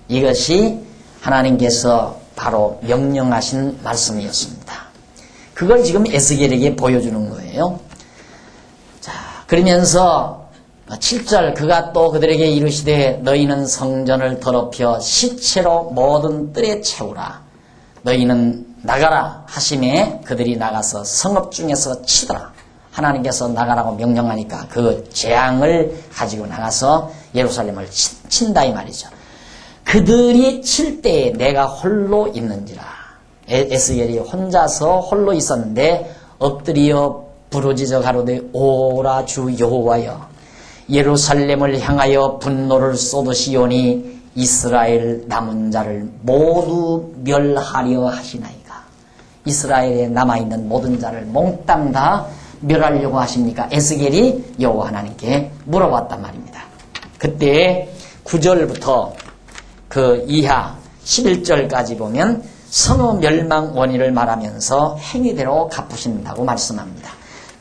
이것이 하나님께서 바로 명령하신 말씀이었습니다. 그걸 지금 에스겔에게 보여주는 거예요. 자, 그러면서 7절 그가 또 그들에게 이르시되 너희는 성전을 더럽혀 시체로 모든 뜰에 채우라. 너희는 나가라 하심에 그들이 나가서 성읍 중에서 치더라. 하나님께서 나가라고 명령하니까 그 재앙을 가지고 나가서 예루살렘을 친다 이 말이죠. 그들이 칠 때에 내가 홀로 있는지라. 에스겔이 혼자서 홀로 있었는데 엎드려 부르짖어 가로되 오라 주 여호와여 예루살렘을 향하여 분노를 쏟으시오니 이스라엘 남은 자를 모두 멸하려 하시나이까. 이스라엘에 남아있는 모든 자를 몽땅 다 멸하려고 하십니까? 에스겔이 여호와 하나님께 물어봤단 말입니다. 그때 9절부터 그 이하 11절까지 보면 성읍 멸망 원인을 말하면서 행위대로 갚으신다고 말씀합니다.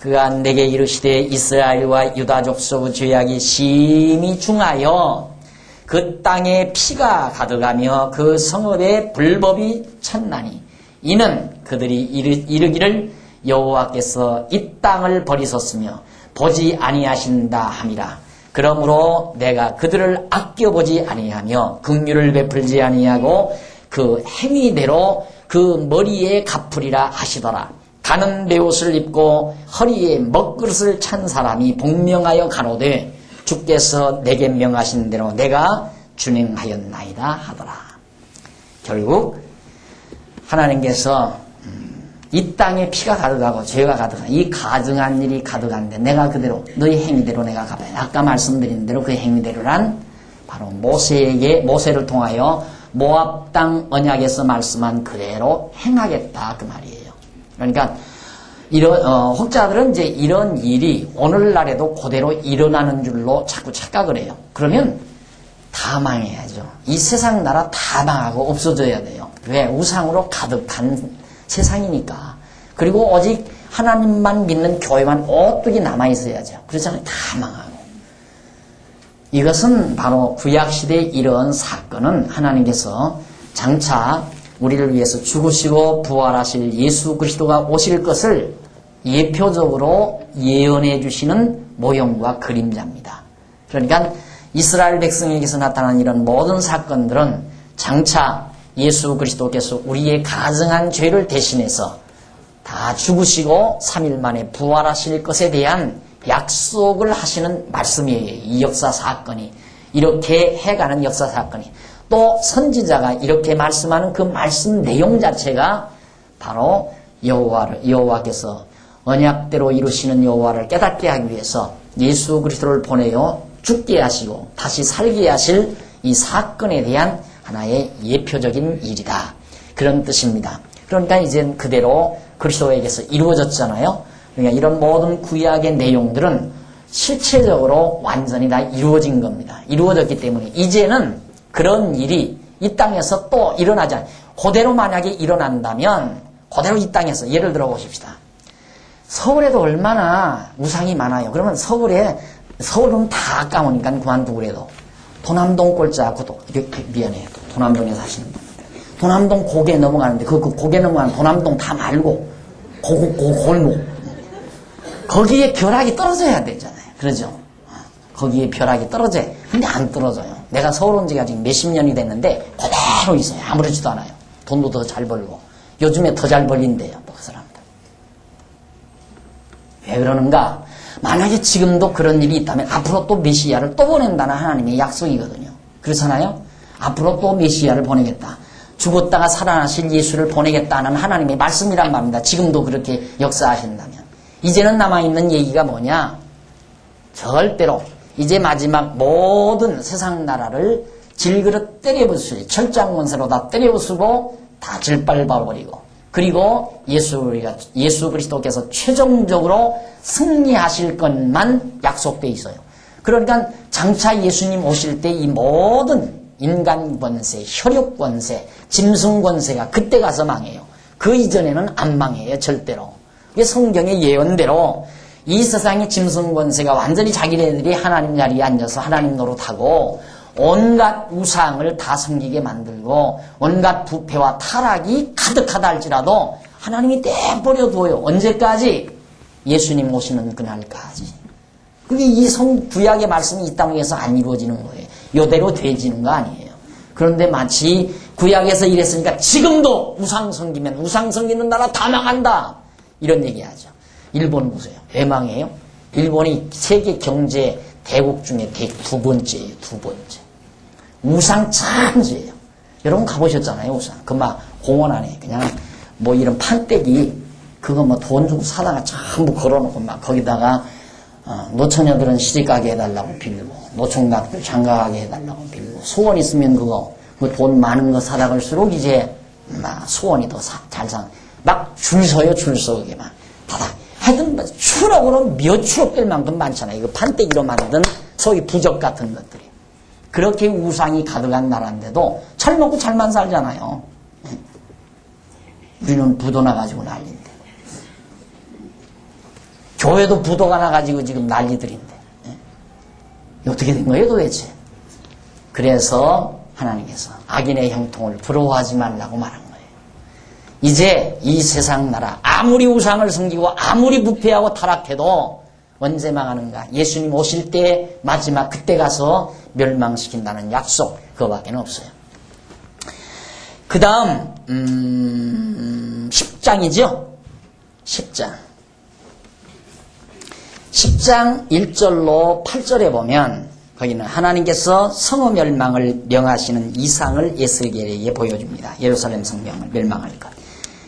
그가 내게 이르시되 이스라엘과 유다 족속의 죄악이 심히 중하여 그 땅에 피가 가득하며 그 성읍에 불법이 찼나니 이는 그들이 이르기를 여호와께서 이 땅을 버리셨으며 보지 아니하신다 함이라. 그러므로 내가 그들을 아껴보지 아니하며 긍휼을 베풀지 아니하고 그 행위대로 그 머리에 갚으리라 하시더라. 가는 베옷을 입고 허리에 먹그릇을 찬 사람이 복명하여 가로되 주께서 내게 명하신 대로 내가 준행하였나이다 하더라. 결국 하나님께서 이 땅에 피가 가득하고 죄가 가득한 이 가증한 일이 가득한데 내가 그대로 너희 행위대로 내가 갚아요. 아까 말씀드린 대로 그 행위대로란 바로 모세를 통하여 모압 땅 언약에서 말씀한 그대로 행하겠다 그 말이에요. 그러니까 혹자들은 이제 이런 일이 오늘날에도 그대로 일어나는 줄로 자꾸 착각을 해요. 그러면 다 망해야죠. 이 세상 나라 다 망하고 없어져야 돼요. 왜? 우상으로 가득한 세상이니까. 그리고 오직 하나님만 믿는 교회만 오뚝이 남아있어야죠. 그렇잖아요. 다 망하고. 이것은 바로 구약시대의 이런 사건은 하나님께서 장차 우리를 위해서 죽으시고 부활하실 예수 그리스도가 오실 것을 예표적으로 예언해 주시는 모형과 그림자입니다. 그러니까 이스라엘 백성에게서 나타난 이런 모든 사건들은 장차 예수 그리스도께서 우리의 가증한 죄를 대신해서 다 죽으시고 3일 만에 부활하실 것에 대한 약속을 하시는 말씀이에요. 이 역사 사건이. 이렇게 해가는 역사 사건이. 또 선지자가 이렇게 말씀하는 그 말씀 내용 자체가 바로 여호와께서 언약대로 이루시는 여호와를 깨닫게 하기 위해서 예수 그리스도를 보내어 죽게 하시고 다시 살게 하실 이 사건에 대한 하나의 예표적인 일이다. 그런 뜻입니다. 그러니까 이젠 그대로 그리스도에게서 이루어졌잖아요. 그러니까 이런 모든 구약의 내용들은 실체적으로 완전히 다 이루어진 겁니다. 이루어졌기 때문에 이제는 그런 일이 이 땅에서 또 일어나지 않아요. 그대로 만약에 일어난다면 그대로 이 땅에서 예를 들어 보십시다. 서울에도 얼마나 우상이 많아요. 그러면 서울은 다 까먹으니까 그만두고 그래도 도남동 꼴짜고도 미안해요. 도남동에 사시는 분들. 도남동 고개 넘어가는데 그 고개 넘어가는 도남동 다 말고 골목 거기에 벼락이 떨어져야 되잖아요. 그러죠? 거기에 벼락이 떨어져요. 근데 안 떨어져요. 내가 서울 온 지가 지금 몇십 년이 됐는데 그대로 있어요. 아무렇지도 않아요. 돈도 더 잘 벌고 요즘에 더 잘 벌린대요. 또 그 사람들. 왜 그러는가? 만약에 지금도 그런 일이 있다면 앞으로 또 메시아를 또 보낸다는 하나님의 약속이거든요. 그렇잖아요? 앞으로 또 메시아를 보내겠다. 죽었다가 살아나실 예수를 보내겠다는 하나님의 말씀이란 말입니다. 지금도 그렇게 역사하신다면. 이제는 남아있는 얘기가 뭐냐? 절대로 이제 마지막 모든 세상 나라를 질그릇 때려부수리 철장 권세로 다 때려부수고 다 질밟아버리고 그리고 예수 그리스도께서 최종적으로 승리하실 것만 약속되어 있어요. 그러니까 장차 예수님 오실 때 이 모든 인간 권세, 혈육 권세, 짐승 권세가 그때 가서 망해요. 그 이전에는 안 망해요. 절대로. 이게 성경의 예언대로 이 세상의 짐승 권세가 완전히 자기네들이 하나님 자리에 앉아서 하나님 노릇하고 온갖 우상을 다 섬기게 만들고 온갖 부패와 타락이 가득하다 할지라도 하나님이 내버려 둬요. 언제까지? 예수님 오시는 그날까지. 그게 이 구약의 말씀이 이 땅에서 안 이루어지는 거예요. 이대로 되지는 거 아니에요. 그런데 마치 구약에서 이랬으니까 지금도 우상 섬기면 우상 섬기는 나라 다 망한다. 이런 얘기하죠. 일본 보세요. 왜 망해요? 일본이 세계 경제 대국 중에 두 번째예요. 두 번째. 우상 천지예요. 여러분 가보셨잖아요. 우상. 그 막 공원 안에 그냥 뭐 이런 판때기 그거 뭐 돈 주고 사다가 전부 걸어놓고 막 거기다가 노처녀들은 시집가게 해달라고 빌고 노총각들 장가가게 해달라고 빌고 소원 있으면 그거 그 돈 많은 거 사다 갈수록 이제 막 소원이 더 잘 상. 막 줄 서요. 줄 서 그게 막 다다. 하여튼 추억으로 몇 추억 될 만큼 많잖아요. 이거 판때기로 만든 소위 부적 같은 것들이. 그렇게 우상이 가득한 나라인데도 잘 먹고 잘만 살잖아요. 우리는 부도 나가지고 난리인데. 교회도 부도가 나가지고 지금 난리들인데. 어떻게 된 거예요 도대체? 그래서 하나님께서 악인의 형통을 부러워하지 말라고 말한 거예요. 이제 이 세상 나라 아무리 우상을 섬기고 아무리 부패하고 타락해도 언제 망하는가? 예수님 오실 때 마지막 그때 가서 멸망시킨다는 약속 그거밖에 없어요. 그 다음 10장이죠. 10장 1절로 8절에 보면 거기는 하나님께서 성읍 멸망을 명하시는 이상을 에스겔에게 보여줍니다. 예루살렘 성경을 멸망할 것.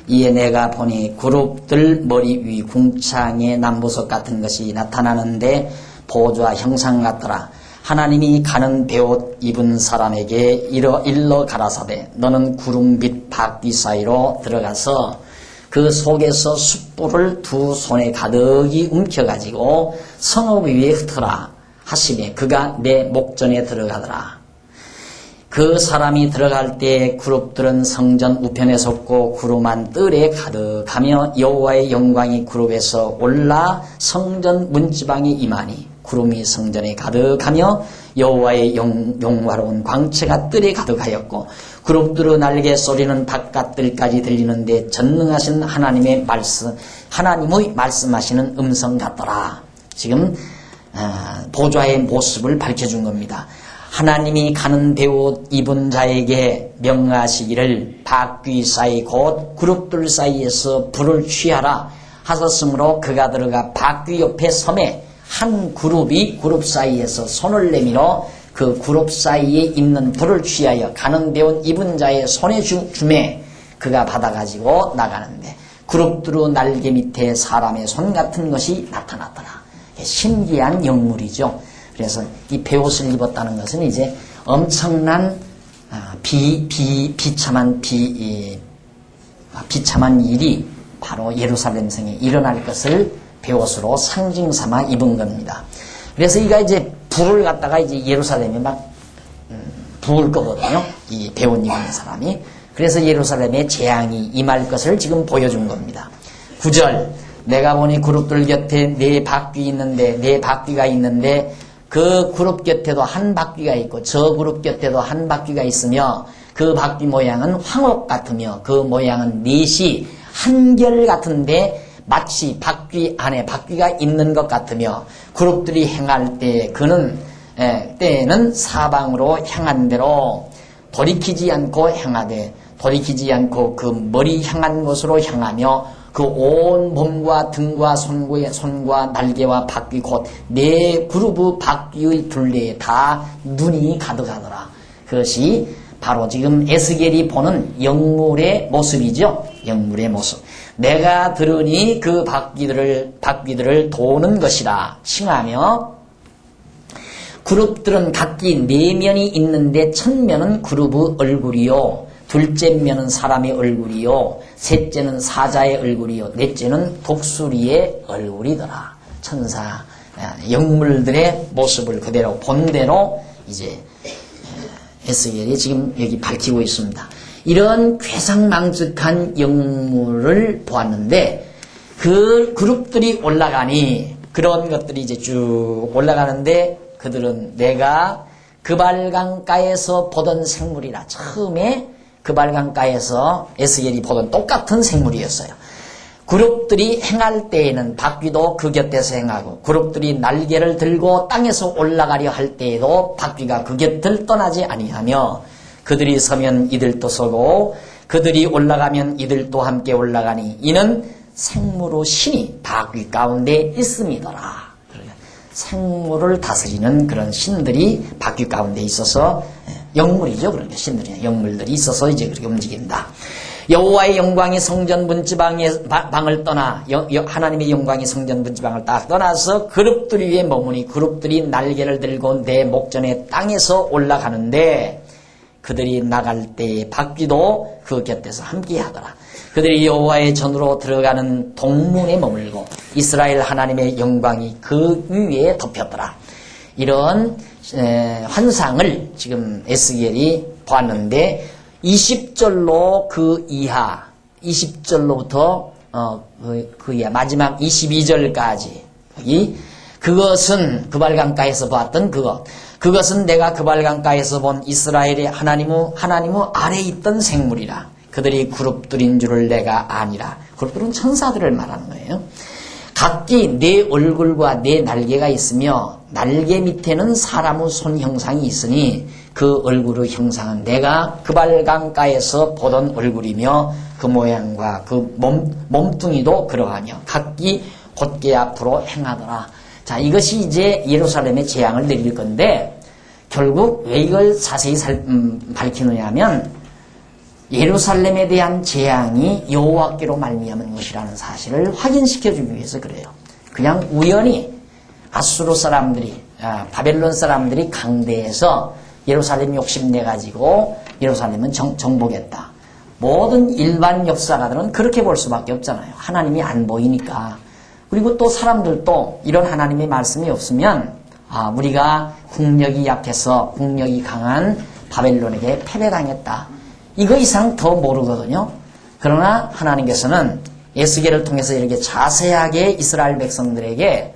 이에 내가 보니 그룹들 머리 위 궁창의 남보석 같은 것이 나타나는데 보좌 형상 같더라. 하나님이 가는 베옷 입은 사람에게 일러 가라사대 너는 구름빛 바퀴 사이로 들어가서 그 속에서 숯불을 두 손에 가득히 움켜가지고 성읍 위에 흩어라 하시매 그가 내 목전에 들어가더라. 그 사람이 들어갈 때 그룹들은 성전 우편에 섰고 구름한 뜰에 가득하며 여호와의 영광이 그룹에서 올라 성전 문지방에 임하니 구름이 성전에 가득하며 여호와의 영화로운 광채가 뜰에 가득하였고 그룹들의 날개 소리는 바깥뜰까지 들리는데 전능하신 하나님의 말씀하시는 음성 같더라. 지금 보좌의 모습을 밝혀준 겁니다. 하나님이 가는 베옷 입은 자에게 명하시기를 바퀴 사이 곧 그룹들 사이에서 불을 취하라 하셨으므로 그가 들어가 바퀴 옆에 섬에 한 그룹이 그룹 사이에서 손을 내밀어 그 그룹 사이에 있는 불을 취하여 가는 베옷 입은 자의 손에 주매 그가 받아가지고 나가는데 그룹들의 날개 밑에 사람의 손 같은 것이 나타났더라. 신기한 영물이죠. 그래서 이 베옷을 입었다는 것은 이제 엄청난 비참한 일이 바로 예루살렘 성에 일어날 것을 베옷으로 상징 삼아 입은 겁니다. 그래서 이가 이제 불을 갖다가 이제 예루살렘에 막 부을 거거든요. 이 베옷 입은 사람이. 그래서 예루살렘에 재앙이 임할 것을 지금 보여준 겁니다. 9절 내가 보니 그룹들 곁에 네 바퀴가 있는데 그 그룹 곁에도 한 바퀴가 있고 저 그룹 곁에도 한 바퀴가 있으며 그 바퀴 모양은 황옥 같으며 그 모양은 넷이 한결 같은데 마치 바퀴 안에 바퀴가 있는 것 같으며 그룹들이 행할 때 때에는 사방으로 향한 대로 돌이키지 않고 행하되 돌이키지 않고 그 머리 향한 곳으로 향하며 그 온 몸과 등과 손과 날개와 바퀴 곧 네 그룹의 바퀴의 둘레에 다 눈이 가득하더라. 그것이 바로 지금 에스겔이 보는 영물의 모습이죠. 영물의 모습. 내가 들으니 그 바퀴들을 도는 것이라 칭하며 그룹들은 각기 네 면이 있는데 첫 면은 그룹의 얼굴이요 둘째 면은 사람의 얼굴이요 셋째는 사자의 얼굴이요 넷째는 독수리의 얼굴이더라. 천사 영물들의 모습을 그대로 본대로 이제 에스겔이 지금 여기 밝히고 있습니다. 이런 괴상망측한 영물을 보았는데 그 그룹들이 올라가니 그런 것들이 이제 쭉 올라가는데 그들은 내가 그발강가에서 보던 생물이라 처음에 그발강가에서 에스겔이 보던 똑같은 생물이었어요. 그룹들이 행할 때에는 바퀴도 그 곁에서 행하고 그룹들이 날개를 들고 땅에서 올라가려 할 때에도 바퀴가 그 곁을 떠나지 아니하며 그들이 서면 이들도 서고 그들이 올라가면 이들도 함께 올라가니 이는 생물의 신이 바퀴 가운데 있음이더라. 생물을 다스리는 그런 신들이 바퀴 가운데 있어서 영물이죠. 그러니까 신들이 영물들이 있어서 이제 그렇게 움직인다. 여호와의 영광이 성전 문지방을 떠나 하나님의 영광이 성전 문지방을 딱 떠나서 그룹들 위에 머무니 그룹들이 날개를 들고 내 목전에 땅에서 올라가는데 그들이 나갈 때의 바퀴도 그 곁에서 함께하더라. 그들이 여호와의 전으로 들어가는 동문에 머물고 이스라엘 하나님의 영광이 그 위에 덮였더라. 이런 환상을 지금 에스겔이 보았는데 20절로 그 이하 20절로부터 그 이하 마지막 22절까지 그것은 그발강가에서 봤던 그것은 내가 그발강가에서 본 이스라엘의 하나님의 아래에 있던 생물이라. 그들이 그룹들인 줄을 내가 아니라. 그룹들은 천사들을 말하는 거예요. 각기 내 얼굴과 내 날개가 있으며 날개 밑에는 사람의 손 형상이 있으니 그 얼굴의 형상은 내가 그발강가에서 보던 얼굴이며 그 모양과 그 몸뚱이도 그러하며 각기 곧게 앞으로 행하더라. 자, 이것이 이제 예루살렘에 재앙을 내릴 건데 결국 왜 이걸 자세히 밝히느냐 하면 예루살렘에 대한 재앙이 여호와께로 말미암은 것이라는 사실을 확인시켜주기 위해서 그래요. 그냥 우연히 아수르 사람들이 바벨론 사람들이 강대해서 예루살렘 욕심내가지고 예루살렘은 정복했다. 모든 일반 역사가들은 그렇게 볼 수밖에 없잖아요. 하나님이 안 보이니까. 그리고 또 사람들도 이런 하나님의 말씀이 없으면 우리가 국력이 약해서 국력이 강한 바벨론에게 패배당했다. 이거 이상 더 모르거든요. 그러나 하나님께서는 에스겔을 통해서 이렇게 자세하게 이스라엘 백성들에게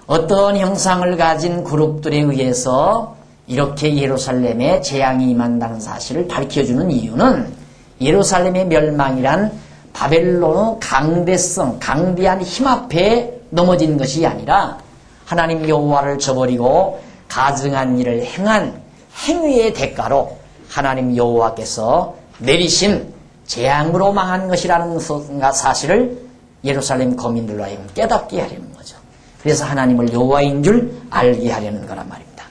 어떤 형상을 가진 그룹들에 의해서 이렇게 예루살렘에 재앙이 임한다는 사실을 밝혀주는 이유는 예루살렘의 멸망이란 바벨론의 강대성, 강대한 힘 앞에 넘어진 것이 아니라 하나님 여호와를 저버리고 가증한 일을 행한 행위의 대가로 하나님 여호와께서 내리신 재앙으로 망한 것이라는 사실을 예루살렘 거민들로 하여금 깨닫게 하려는 거죠. 그래서 하나님을 여호와인 줄 알게 하려는 거란 말입니다.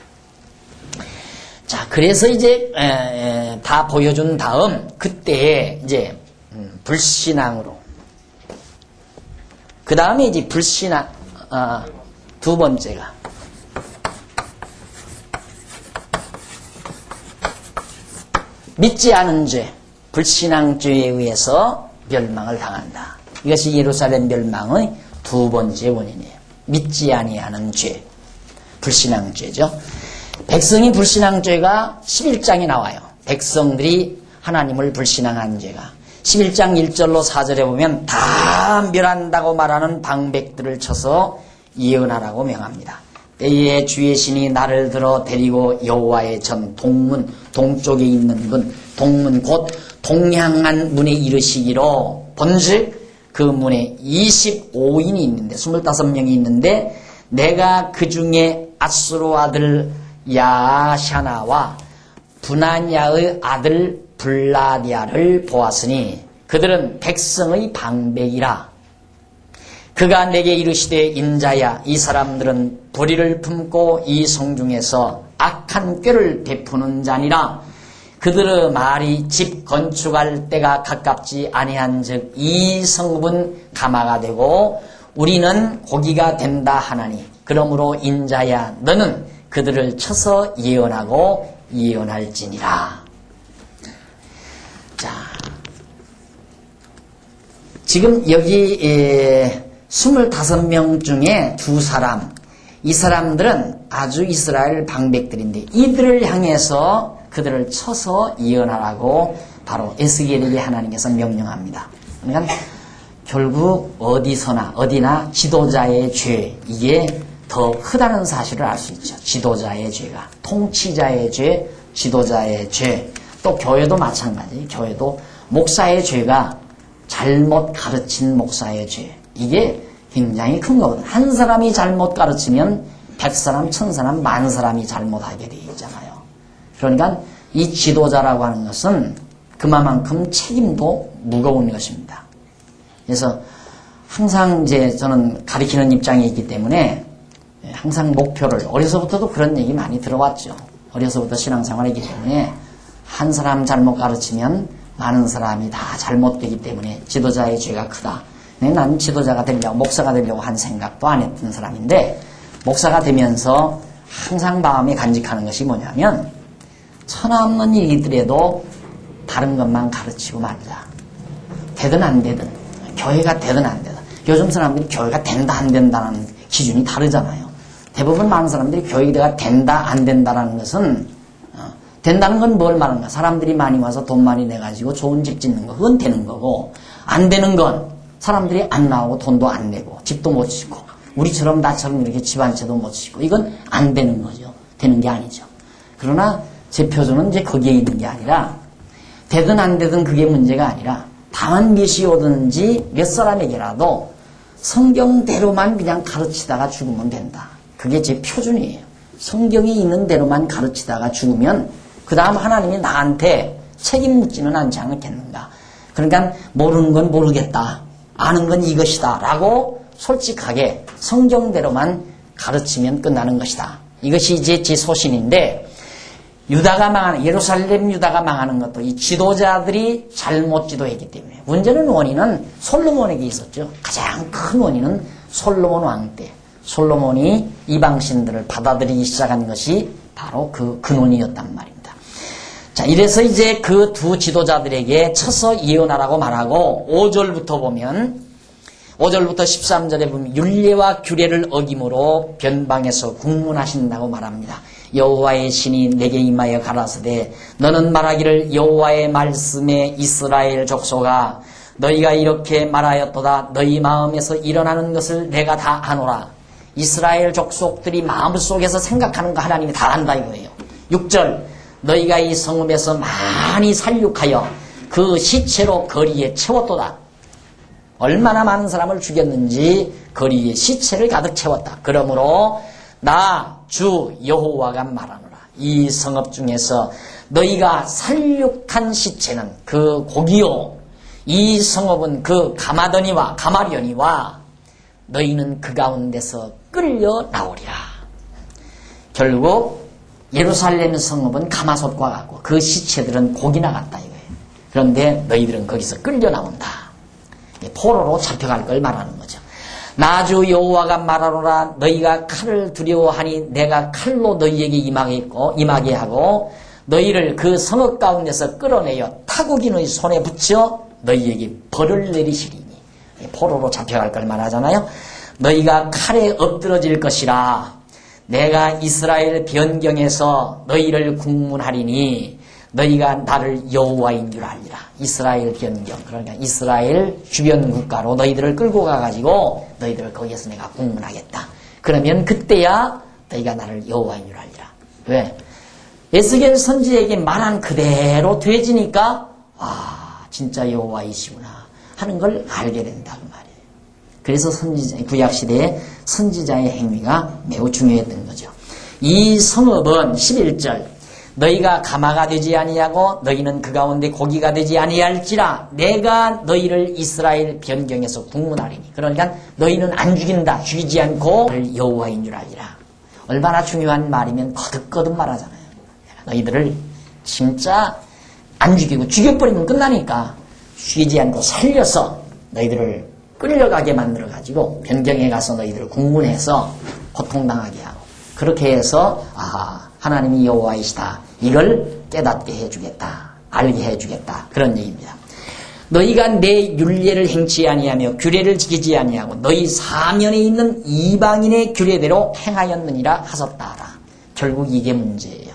자, 그래서 이제 다 보여준 다음 그때에 이제 불신앙으로 그 다음에 이제 불신앙 두 번째가 믿지 않은 죄, 불신앙죄에 의해서 멸망을 당한다. 이것이 예루살렘 멸망의 두 번째 원인이에요. 믿지 아니하는 죄, 불신앙죄죠. 백성이 불신앙죄가 11장에 나와요. 백성들이 하나님을 불신앙한 죄가 11장 1절로 4절에 보면 다 멸한다고 말하는 방백들을 쳐서 예언하라고 명합니다. 때에 주의 신이 나를 들어 데리고 여호와의 전 동문, 동쪽에 있는 문, 동문 곧 동향한 문에 이르시기로 본즉 그 문에 25인이 있는데 25명이 있는데 내가 그 중에 아수르 아들 야샤나와 분하냐의 아들 블라디아를 보았으니 그들은 백성의 방백이라. 그가 내게 이르시되 인자야 이 사람들은 불의를 품고 이 성중에서 악한 꾀를 베푸는 자니라. 그들의 말이 집 건축할 때가 가깝지 아니한즉 이 성읍은 가마가 되고 우리는 고기가 된다 하나니 그러므로 인자야 너는 그들을 쳐서 예언하고 예언할지니라. 자, 지금 여기 25명 중에 두 사람, 이 사람들은 아주 이스라엘 방백들인데 이들을 향해서 그들을 쳐서 예언하라고 바로 에스겔에게 하나님께서 명령합니다. 그러니까 결국 어디나 지도자의 죄, 이게 더 크다는 사실을 알 수 있죠. 지도자의 죄가, 통치자의 죄, 지도자의 죄, 또 교회도 마찬가지. 교회도 목사의 죄가 잘못 가르친 목사의 죄. 이게 굉장히 큰 거거든. 한 사람이 잘못 가르치면 100사람, 1000사람, 10,000사람이 잘못하게 되어 있잖아요. 그러니까 이 지도자라고 하는 것은 그만큼 책임도 무거운 것입니다. 그래서 항상 이제 저는 가르치는 입장에 있기 때문에 항상 목표를, 어려서부터도 그런 얘기 많이 들어왔죠. 어려서부터 신앙생활을 했기 때문에 한 사람 잘못 가르치면 많은 사람이 다 잘못되기 때문에 지도자의 죄가 크다. 난 지도자가 되려고, 목사가 되려고 한 생각도 안 했던 사람인데, 목사가 되면서 항상 마음에 간직하는 것이 뭐냐면, 천하없는 일이더라도 다른 것만 가르치고 말자. 되든 안 되든, 교회가 되든 안 되든. 요즘 사람들이 교회가 된다 안 된다는 기준이 다르잖아요. 대부분 많은 사람들이 교회가 된다 안 된다라는 것은, 된다는 건 뭘 말하는가? 사람들이 많이 와서 돈 많이 내가지고 좋은 집 짓는 거, 그건 되는 거고, 안 되는 건 사람들이 안 나오고 돈도 안 내고 집도 못 짓고 우리처럼 나처럼 이렇게 집 한 채도 못 짓고, 이건 안 되는 거죠. 되는 게 아니죠. 그러나 제 표준은 이제 거기에 있는 게 아니라, 되든 안 되든 그게 문제가 아니라 다만 몇이 오든지 몇 사람에게라도 성경대로만 그냥 가르치다가 죽으면 된다. 그게 제 표준이에요. 성경이 있는 대로만 가르치다가 죽으면 그 다음 하나님이 나한테 책임 묻지는 않지 않겠는가. 그러니까 모르는 건 모르겠다, 아는 건 이것이다 라고 솔직하게 성경대로만 가르치면 끝나는 것이다. 이것이 이제 제 소신인데, 유다가 망하는, 예루살렘 유다가 망하는 것도 이 지도자들이 잘못 지도했기 때문에. 문제는 원인은 솔로몬에게 있었죠. 가장 큰 원인은 솔로몬 왕 때, 솔로몬이 이방신들을 받아들이기 시작한 것이 바로 그 근원이었단 말입니다. 자, 이래서 이제 그 두 지도자들에게 쳐서 예언하라고 말하고, 5절부터 보면, 5절부터 13절에 보면 율례와 규례를 어김으로 변방에서 국문하신다고 말합니다. 여호와의 신이 내게 임하여 가라사대, 너는 말하기를 여호와의 말씀에 이스라엘 족속아, 너희가 이렇게 말하였도다. 너희 마음에서 일어나는 것을 내가 다 아노라. 이스라엘 족속들이 마음속에서 생각하는 거 하나님이 다 안다 이거예요. 6절, 너희가 이 성읍에서 많이 살육하여 그 시체로 거리에 채웠도다. 얼마나 많은 사람을 죽였는지 거리에 시체를 가득 채웠다. 그러므로 나 주 여호와가 말하노라. 이 성읍 중에서 너희가 살육한 시체는 그 고기요, 이 성읍은 그 가마더니와 가마려니와 너희는 그 가운데서 끌려 나오리라. 결국 예루살렘 성읍은 가마솥과 같고 그 시체들은 고기나 같다 이거예요. 그런데 너희들은 거기서 끌려 나온다. 포로로 잡혀갈 걸 말하는 거죠. 나주 여호와가 말하노라. 너희가 칼을 두려워하니 내가 칼로 너희에게 임하게 하고 너희를 그 성읍 가운데서 끌어내어 타국인의 손에 붙여 너희에게 벌을 내리시리니. 포로로 잡혀갈 걸 말하잖아요. 너희가 칼에 엎드러질 것이라. 내가 이스라엘 변경에서 너희를 국문하리니 너희가 나를 여호와인 줄 알리라. 이스라엘 변경, 그러니까 이스라엘 주변 국가로 너희들을 끌고 가가지고 너희들을 거기에서 내가 국문하겠다. 그러면 그때야 너희가 나를 여호와인 줄 알리라. 왜? 에스겔 선지에게 말한 그대로 되지니까 진짜 여호와이시구나 하는 걸 알게 된다는 말이에요. 그래서 구약시대에 선지자의 행위가 매우 중요했던 거죠. 이 성읍은 11절, 너희가 가마가 되지 아니하고 너희는 그 가운데 고기가 되지 아니할지라 내가 너희를 이스라엘 변경에서 국문하리니. 그러니까 너희는 안 죽인다, 죽이지 않고 여호와인 줄 알리라. 얼마나 중요한 말이면 거듭거듭 말하잖아요. 너희들을 진짜 안 죽이고 죽여버리면 끝나니까 죽이지 않고 살려서 너희들을 끌려가게 만들어가지고 변경에 가서 너희들을 국문해서 고통당하게 하고, 그렇게 해서 하나님이 여호와이시다, 이걸 깨닫게 해주겠다, 알게 해주겠다, 그런 얘기입니다. 너희가 내 율례를 행치 아니하며 규례를 지키지 아니하고 너희 사면에 있는 이방인의 규례대로 행하였느니라 하셨다라. 결국 이게 문제예요.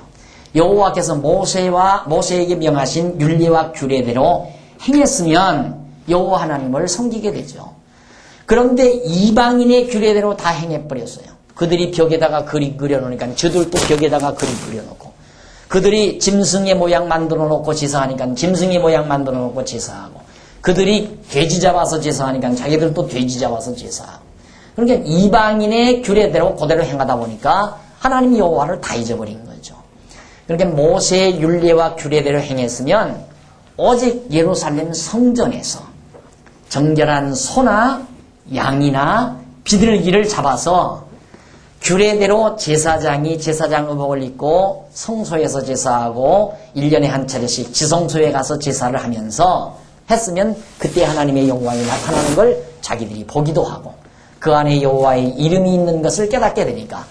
여호와께서 모세에게 명하신 율례와 규례대로 행했으면 여호와 하나님을 섬기게 되죠. 그런데 이방인의 규례대로 다 행해버렸어요. 그들이 벽에다가 그림 그려놓으니까 저들도 벽에다가 그림 그려놓고, 그들이 짐승의 모양 만들어 놓고 제사하니까 짐승의 모양 만들어 놓고 제사하고, 그들이 돼지 잡아서 제사하니까 자기들도 돼지 잡아서 제사하고. 그러니까 이방인의 규례대로 그대로 행하다 보니까 하나님 여호와를 다 잊어버린 거죠. 그러니까 모세의 율례와 규례대로 행했으면 오직 예루살렘 성전에서 정결한 소나 양이나 비둘기를 잡아서 규례대로 제사장이 제사장 의복을 입고 성소에서 제사하고 1년에 한 차례씩 지성소에 가서 제사를 하면서 했으면 그때 하나님의 영광이 나타나는 걸 자기들이 보기도 하고 그 안에 여호와의 이름이 있는 것을 깨닫게 되니까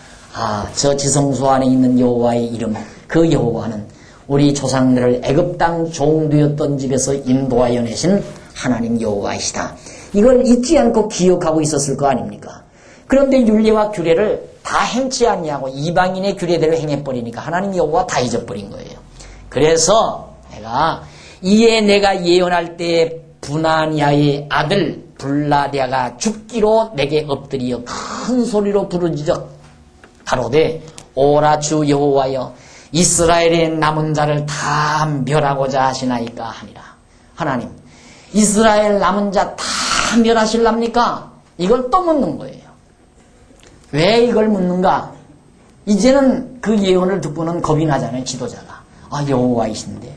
저 지성소 안에 있는 여호와의 이름, 그 여호와는 우리 조상들을 애굽 땅 종되었던 집에서 인도하여 내신 하나님 여호와이시다. 이걸 잊지 않고 기억하고 있었을 거 아닙니까? 그런데 율례와 규례를 다 행치 않냐고 이방인의 규례대로 행해버리니까 하나님 여호와 다 잊어버린 거예요. 그래서 이에 내가 예언할 때 브나냐의 아들 블라랴가 죽기로 내게 엎드리어 큰 소리로 부르짖어 가로되 오라 주 여호와여 이스라엘의 남은 자를 다 멸하고자 하시나이까 하니라. 하나님 이스라엘 남은 자 다 멸하실랍니까? 이걸 또 묻는 거예요. 왜 이걸 묻는가? 이제는 그 예언을 듣고는 겁이 나잖아요. 지도자가. 여호와이신데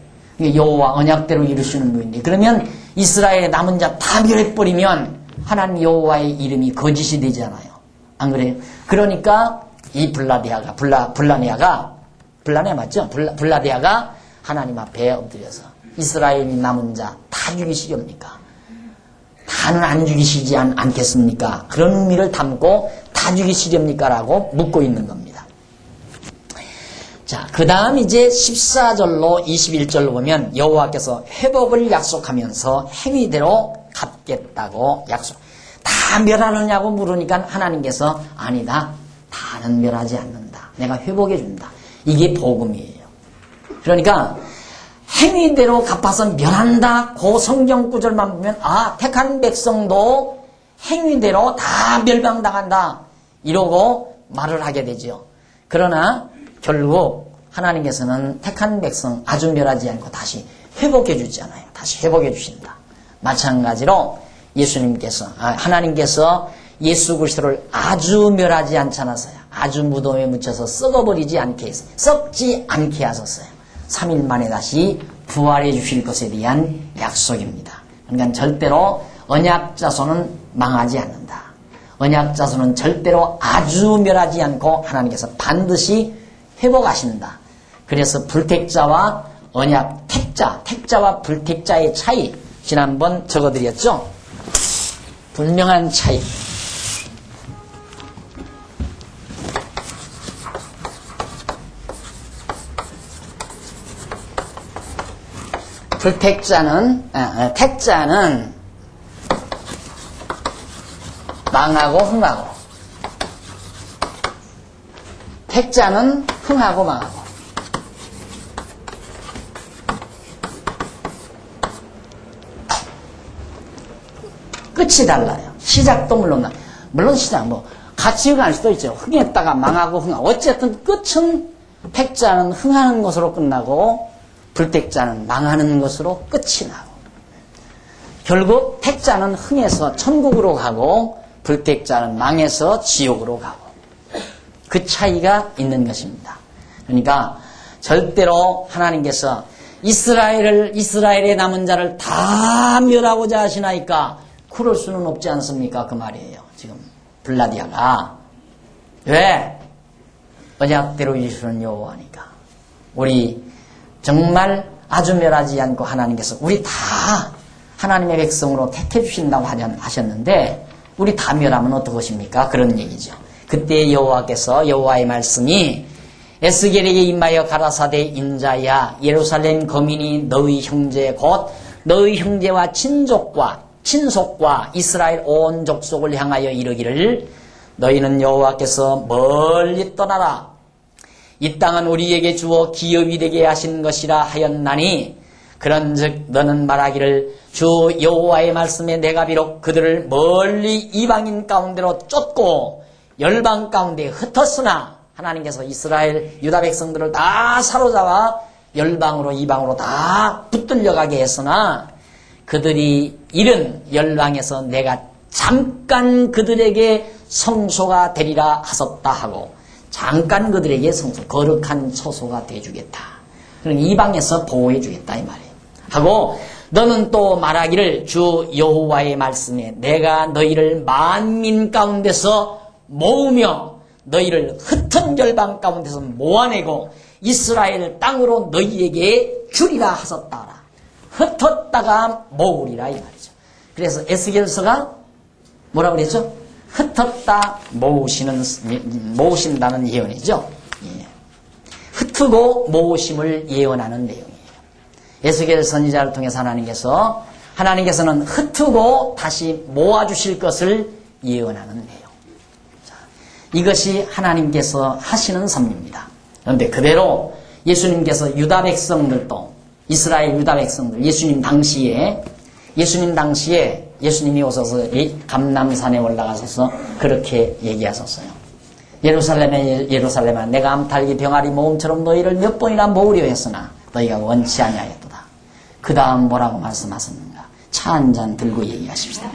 여호와 언약대로 이루시는 분인데 그러면 이스라엘의 남은 자 다 멸해버리면 하나님 여호와의 이름이 거짓이 되잖아요. 안 그래요? 그러니까 이 블라냐가 맞죠? 블라냐가 하나님 앞에 엎드려서 이스라엘이 남은 자 다 죽이시렵니까? 다는 안 죽이시지 않겠습니까? 그런 의미를 담고 다 죽이시렵니까? 라고 묻고 있는 겁니다. 자, 그 다음 이제 14절로 21절로 보면 여호와께서 회복을 약속하면서 행위대로 갚겠다고 약속. 다 멸하느냐고 물으니까 하나님께서 아니다. 다는 멸하지 않는다. 내가 회복해 준다. 이게 복음이에요. 그러니까 행위대로 갚아서 멸한다. 그 성경 구절만 보면 택한 백성도 행위대로 다 멸망당한다. 이러고 말을 하게 되죠. 그러나 결국 하나님께서는 택한 백성 아주 멸하지 않고 다시 회복해 주잖아요. 다시 회복해 주신다. 마찬가지로 하나님께서 예수 그리스도를 아주 멸하지 않잖아서요. 아주 무덤에 묻혀서 썩지 않게 하셨어요. 3일 만에 다시 부활해 주실 것에 대한 약속입니다. 그러니까 절대로 언약 자손은 망하지 않는다. 언약 자손은 절대로 아주 멸하지 않고 하나님께서 반드시 회복하신다. 그래서 불택자와 언약 택자와 불택자의 차이 지난번 적어드렸죠. 분명한 차이. 택자는 망하고 흥하고, 택자는 흥하고 망하고. 끝이 달라요. 시작도 물론 시작 같이 흥할 수도 있죠. 흥했다가 망하고 흥하고. 어쨌든 끝은 택자는 흥하는 것으로 끝나고 불택자는 망하는 것으로 끝이 나고, 결국 택자는 흥해서 천국으로 가고 불택자는 망해서 지옥으로 가고, 그 차이가 있는 것입니다. 그러니까 절대로 하나님께서 이스라엘의 남은 자를 다 멸하고자 하시나이까 그럴 수는 없지 않습니까? 그 말이에요. 지금 블라디아가 왜? 언약대로 이루시는 여호와니까. 우리 정말 아주 멸하지 않고 하나님께서 우리 다 하나님의 백성으로 택해 주신다고 하셨는데 우리 다 멸하면 어떠십니까? 그런 얘기죠. 그때 여호와의 말씀이 에스겔에게 임하여 가라사대 인자야 예루살렘 거민이 너희 형제 곧 너희 형제와 친속과 이스라엘 온 족속을 향하여 이르기를 너희는 여호와께서 멀리 떠나라. 이 땅은 우리에게 주어 기업이 되게 하신 것이라 하였나니 그런즉 너는 말하기를 주 여호와의 말씀에 내가 비록 그들을 멀리 이방인 가운데로 쫓고 열방 가운데 흩었으나 하나님께서 이스라엘 유다 백성들을 다 사로잡아 열방으로 이방으로 다 붙들려가게 했으나 그들이 이른 열방에서 내가 잠깐 그들에게 성소가 되리라 하셨다 하고, 잠깐 그들에게 성소, 거룩한 처소가 돼주겠다. 그럼 이방에서 보호해주겠다 이 말이에요. 하고 너는 또 말하기를 주 여호와의 말씀에 내가 너희를 만민 가운데서 모으며 너희를 흩은 열방 가운데서 모아내고 이스라엘 땅으로 너희에게 주리라 하셨다라. 흩었다가 모으리라 이 말이죠. 그래서 에스겔서가 뭐라고 그랬죠? 흩었다 모으신다는 예언이죠. 예. 흩고 모으심을 예언하는 내용이에요. 에스겔 선지자를 통해서 하나님께서는 흩고 다시 모아주실 것을 예언하는 내용. 자, 이것이 하나님께서 하시는 섭리입니다. 그런데 그대로 예수님께서 유다 백성들도, 이스라엘 유다 백성들, 예수님 당시에 예수님이 오셔서 감람산에 올라가셔서 그렇게 얘기하셨어요. 예루살렘아 내가 암탉이 병아리 모음처럼 너희를 몇 번이나 모으려 했으나 너희가 원치 아니하였도다. 그 다음 뭐라고 말씀하셨는가? 차 한 잔 들고 얘기하십시다.